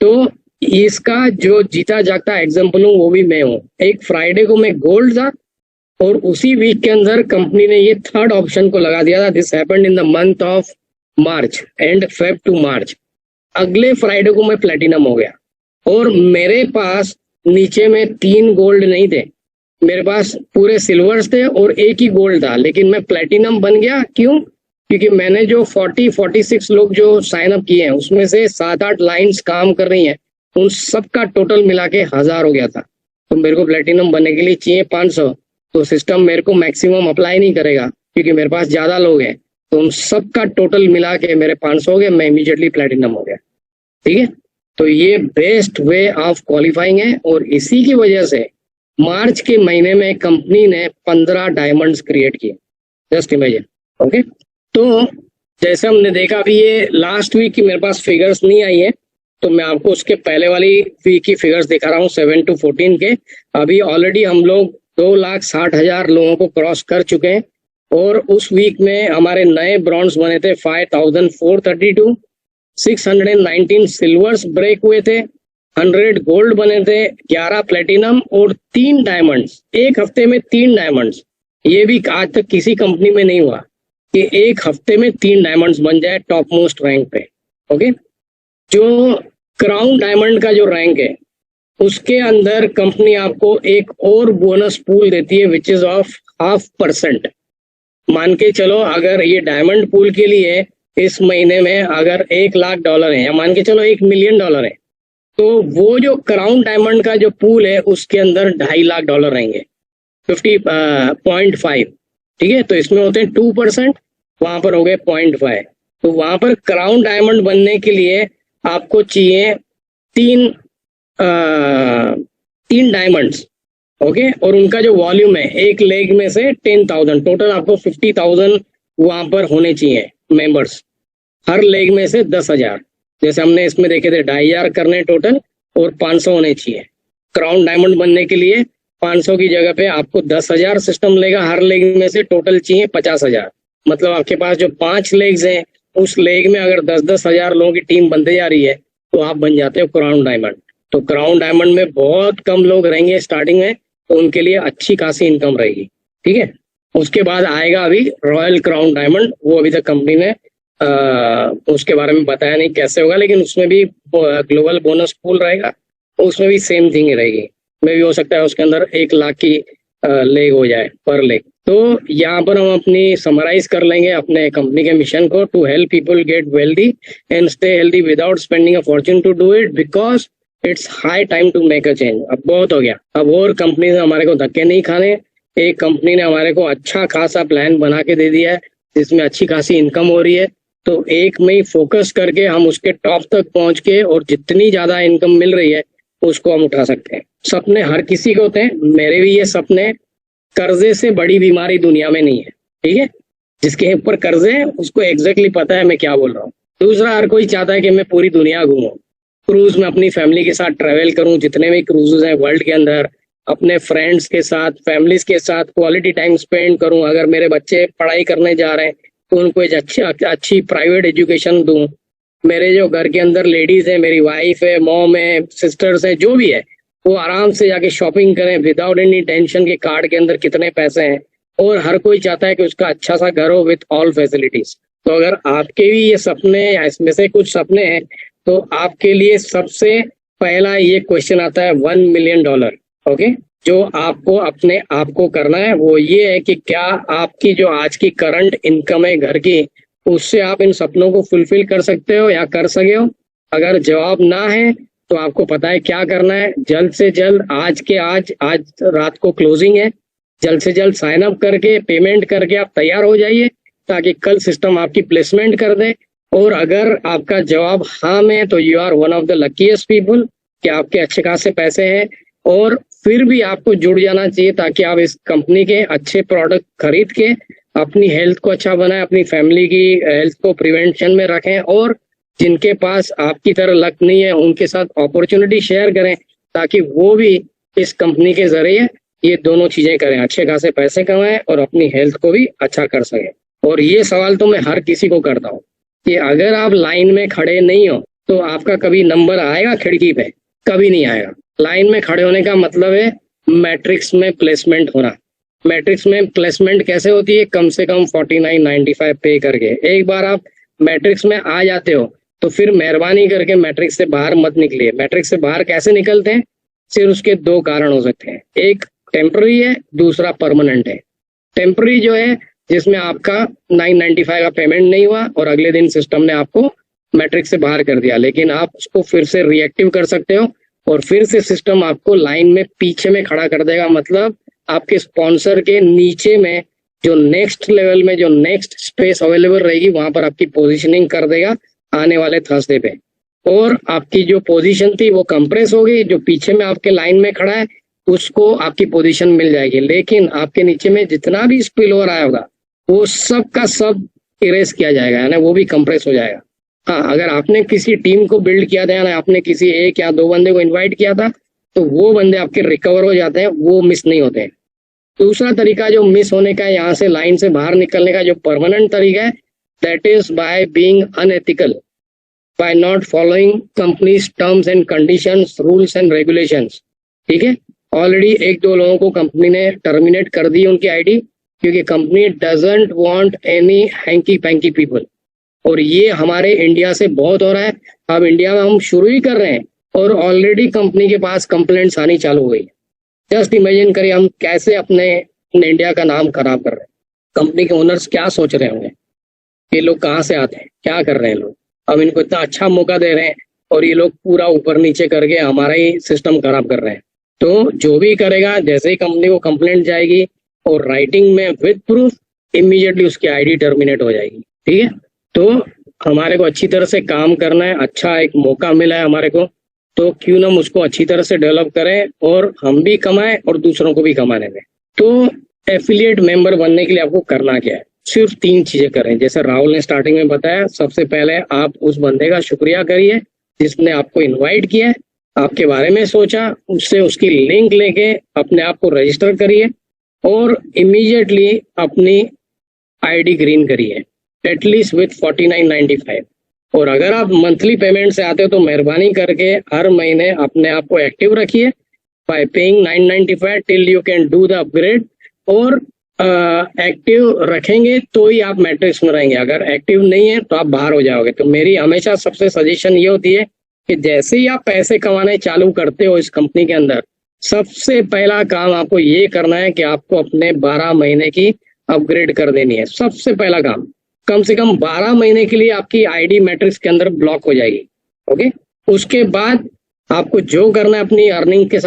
तो इसका जो जीता जागता एग्जाम्पल हूँ वो भी मैं हूँ। एक फ्राइडे को मैं गोल्ड था और उसी वीक के अंदर कंपनी ने ये थर्ड ऑप्शन को लगा दिया था। This happened in the month of March, and Feb to March. अगले फ्राइडे को मैं प्लेटिनम हो गया, और मेरे पास नीचे में 3 गोल्ड नहीं थे, मेरे पास पूरे सिल्वर्स थे और एक ही गोल्ड था, लेकिन मैं प्लेटिनम बन गया। क्यों? क्योंकि मैंने जो 46 लोग जो साइन अप किए हैं उसमें से 7-8 लाइंस काम कर रही हैं, उन सब का टोटल मिला के 1000 हो गया था। तो मेरे को प्लेटिनम बनने के लिए चाहिए 500, तो सिस्टम मेरे को मैक्सिमम अप्लाई नहीं करेगा क्योंकि मेरे पास ज्यादा लोग हैं। तो उन सब का टोटल मिला के मेरे 500 हो गए, मैं इमीडिएटली प्लेटिनम हो गया, ठीक है। तो ये बेस्ट वे ऑफ क्वालिफाइंग है, और इसी की वजह से मार्च के महीने में कंपनी ने 15 डायमंड्स क्रिएट किए। Just imagine. ओके, तो जैसे हमने देखा, अभी ये लास्ट वीक की मेरे पास फिगर्स नहीं आई है, तो मैं आपको उसके पहले वाली वीक की फिगर्स दिखा रहा हूँ 7 to 14 के। अभी ऑलरेडी हम लोग 2,60,000 लोगों को क्रॉस कर चुके हैं, और उस वीक में हमारे नए ब्रॉन्ज बने थे 5,432, 619 सिल्वर्स ब्रेक हुए थे, 100 गोल्ड बने थे, 11 प्लेटिनम और 3 डायमंड्स। एक हफ्ते में 3 डायमंड्स, ये भी आज तक किसी कंपनी में नहीं हुआ कि एक हफ्ते में 3 डायमंड्स बन जाए टॉप मोस्ट रैंक पे। ओके, जो क्राउन डायमंड का जो रैंक है, उसके अंदर कंपनी आपको एक और बोनस पूल देती है विच इज ऑफ 0.5%। मान के चलो अगर ये डायमंड पूल के लिए इस महीने में अगर $1,00,000 है, या मान के चलो $1,000,000 है, तो वो जो क्राउन डायमंड का जो पूल है उसके अंदर $2.5 लाख रहेंगे, 50.5। ठीक है, तो इसमें होते हैं 2%, वहां पर हो गए 0.5। तो वहां पर क्राउन डायमंड बनने के लिए आपको चाहिए 3 डायमंड्स। ओके, और उनका जो वॉल्यूम है एक लेग में से 10,000, टोटल आपको 50,000 वहां पर होने चाहिए मेंबर्स, हर लेग में से 10,000। जैसे हमने इसमें देखे थे 2,500 करने टोटल, और 500 होने चाहिए। क्राउन डायमंड बनने के लिए 500 की जगह पे आपको 10,000 सिस्टम लेगा, हर लेग में से टोटल चाहिए 50,000। मतलब आपके पास जो 5 लेग्स हैं, उस लेग में अगर 10,000 लोगों की टीम बनते जा रही है, तो आप बन जाते हो क्राउन डायमंड। तो क्राउन डायमंड में बहुत कम लोग रहेंगे स्टार्टिंग में, तो उनके लिए अच्छी खासी इनकम रहेगी। ठीक है, उसके बाद आएगा अभी रॉयल क्राउन डायमंड, वो अभी तक कंपनी ने उसके बारे में बताया नहीं कैसे होगा, लेकिन उसमें भी ग्लोबल बोनस पूल रहेगा, उसमें भी सेम थिंग ही रहेगी। में भी हो सकता है उसके अंदर 1,00,000 की लेग हो जाए पर लेग। तो यहाँ पर हम अपनी समराइज कर लेंगे अपने कंपनी के मिशन को, to help people get wealthy and stay healthy without spending a fortune to do it, because it's high time to make a change. अब बहुत हो गया, अब और कंपनी से हमारे को धक्के नहीं खाने। एक कंपनी ने हमारे को अच्छा खासा प्लान बना के दे दिया है, जिसमें अच्छी खासी इनकम हो रही है। तो एक में ही फोकस करके हम उसके टॉप तक पहुंच के, और जितनी ज्यादा इनकम मिल रही है उसको हम उठा सकते हैं। सपने हर किसी के होते हैं, मेरे भी ये सपने। कर्जे से बड़ी बीमारी दुनिया में नहीं है। ठीक है, जिसके ऊपर कर्जे है उसको एग्जैक्टली पता है मैं क्या बोल रहा हूँ। दूसरा, हर कोई चाहता है कि मैं पूरी दुनिया घूमूं, क्रूज में अपनी फैमिली के साथ ट्रेवल करूं, जितने भी क्रूजेज हैं वर्ल्ड के अंदर, अपने फ्रेंड्स के साथ, फैमिलीज के साथ क्वालिटी टाइम स्पेंड करूं। अगर मेरे बच्चे पढ़ाई करने जा रहे हैं तो उनको एक अच्छी प्राइवेट एजुकेशन दूं। मेरे जो घर के अंदर लेडीज है, मेरी वाइफ है, मॉम है, सिस्टर्स है, जो भी है, वो आराम से जाके शॉपिंग करें विदाउट एनी टेंशन के कार्ड के अंदर कितने पैसे हैं। और हर कोई चाहता है कि उसका अच्छा सा घर हो विथ ऑल फैसिलिटीज। तो अगर आपके भी ये सपने या इसमें से कुछ सपने हैं, तो आपके लिए सबसे पहला ये क्वेश्चन आता है $1 मिलियन। ओके, जो आपको अपने आप को करना है वो ये है कि क्या आपकी जो आज की करंट इनकम है घर की, उससे आप इन सपनों को फुलफिल कर सकते हो या कर सके हो। अगर जवाब ना है तो आपको पता है क्या करना है। जल्द से जल्द आज रात को क्लोजिंग है, जल्द से जल्द साइन अप करके पेमेंट करके आप तैयार हो जाइए, ताकि कल सिस्टम आपकी प्लेसमेंट कर दे। और अगर आपका जवाब हाँ में, तो you are one of the luckiest people कि आपके अच्छे खासे पैसे हैं। और फिर भी आपको जुड़ जाना चाहिए, ताकि आप इस कंपनी के अच्छे प्रोडक्ट खरीद के अपनी हेल्थ को अच्छा बनाएं, अपनी फैमिली की हेल्थ को प्रिवेंशन में रखें, और जिनके पास आपकी तरह लक नहीं है उनके साथ अपॉर्चुनिटी शेयर करें, ताकि वो भी इस कंपनी के जरिए ये दोनों चीजें करें, अच्छे खासे पैसे कमाएं और अपनी हेल्थ को भी अच्छा कर सकें। और ये सवाल तो मैं हर किसी को करता हूँ कि अगर आप लाइन में खड़े नहीं हो तो आपका कभी नंबर आएगा खिड़की पे? कभी नहीं आएगा। लाइन में खड़े होने का मतलब है मैट्रिक्स में प्लेसमेंट होना। मैट्रिक्स में प्लेसमेंट कैसे होती है? कम से कम 49.95 पे करके। एक बार आप मैट्रिक्स में आ जाते हो तो फिर मेहरबानी करके मैट्रिक्स से बाहर मत निकलिए। मैट्रिक्स से बाहर कैसे निकलते हैं? सिर्फ उसके 2 कारण हो सकते हैं, एक टेम्पररी है, दूसरा परमानेंट है। टेम्पररी जो है जिसमें आपका 995 का पेमेंट नहीं हुआ और अगले दिन सिस्टम ने आपको मैट्रिक्स से बाहर कर दिया, लेकिन आप उसको फिर से रिएक्टिव कर सकते हो और फिर से सिस्टम आपको लाइन में पीछे में खड़ा कर देगा। मतलब आपके स्पॉन्सर के नीचे में जो नेक्स्ट लेवल में जो नेक्स्ट स्पेस अवेलेबल रहेगी वहां पर आपकी पोजीशनिंग कर देगा आने वाले थर्सडे पे। और आपकी जो पोजीशन थी वो कंप्रेस होगी, जो पीछे में आपके लाइन में खड़ा है उसको आपकी पोजीशन मिल जाएगी, लेकिन आपके नीचे में जितना भी स्पिल ओवर आया होगा वो सब का सब इरेज किया जाएगा, यानी वो भी कंप्रेस हो जाएगा। हाँ, अगर आपने किसी टीम को बिल्ड किया था, यानी आपने किसी एक या दो बंदे को इन्वाइट किया था, तो वो बंदे आपके रिकवर हो जाते हैं, वो मिस नहीं होते हैं। दूसरा तरीका जो मिस होने का है, यहाँ से लाइन से बाहर निकलने का जो परमानेंट तरीका है, that is by being unethical, by not following company's terms and conditions, rules and regulations. ठीक है, ऑलरेडी एक दो लोगों को कंपनी ने टर्मिनेट कर दी उनकी आईडी, क्योंकि company doesn't want any hanky panky people, और ये हमारे इंडिया से बहुत हो रहा है। अब इंडिया में हम शुरू ही कर रहे हैं और ऑलरेडी कंपनी के पास कंप्लेंट्स आनी चालू हो गई। जस्ट इमेजिन करिए हम कैसे अपने इंडिया का नाम खराब कर रहे हैं। कंपनी के ओनर्स क्या सोच रहे होंगे, ये लोग कहाँ से आते हैं, क्या कर रहे हैं लोग, हम इनको इतना अच्छा मौका दे रहे हैं और ये लोग पूरा ऊपर नीचे करके हमारा ही सिस्टम खराब कर रहे हैं। तो जो भी करेगा, जैसे ही कंपनी को कंप्लेंट जाएगी और राइटिंग में विद प्रूफ, इमीडिएटली उसकी आईडी टर्मिनेट हो जाएगी। ठीक है, तो हमारे को अच्छी तरह से काम करना है, अच्छा एक मौका मिला है हमारे को, तो क्यों ना हम उसको अच्छी तरह से डेवलप करें और हम भी कमाएं और दूसरों को भी कमाने दें। तो एफिलिएट मेंबर बनने के लिए आपको करना क्या है, सिर्फ 3 चीजें करें। जैसे राहुल ने स्टार्टिंग में बताया, सबसे पहले आप उस बंदे का शुक्रिया करिए जिसने आपको इन्वाइट किया है, आपके बारे में सोचा, उससे उसकी लिंक लेके अपने आप को रजिस्टर करिए और इमीडिएटली अपनी आईडी ग्रीन करिए, एटलीस्ट विथ 49.95। और अगर आप मंथली पेमेंट से आते हो तो मेहरबानी करके हर महीने अपने आप को एक्टिव रखिए bye paying 995 till you can do the upgrade. और एक्टिव रखेंगे तो ही आप मैट्रिक्स में रहेंगे, अगर एक्टिव नहीं है तो आप बाहर हो जाओगे। तो मेरी हमेशा सबसे सजेशन ये होती है कि जैसे ही आप पैसे कमाने चालू करते हो इस कंपनी के अंदर, सबसे पहला काम आपको ये करना है कि आपको अपने 12 महीने की अपग्रेड कर देनी है। सबसे पहला काम, कम से कम 12 महीने के लिए आपकी आईडी मैट्रिक्स के अंदर ब्लॉक हो जाएगी। ओके, उसके बाद आपको जो करना है अपनी अर्निंग के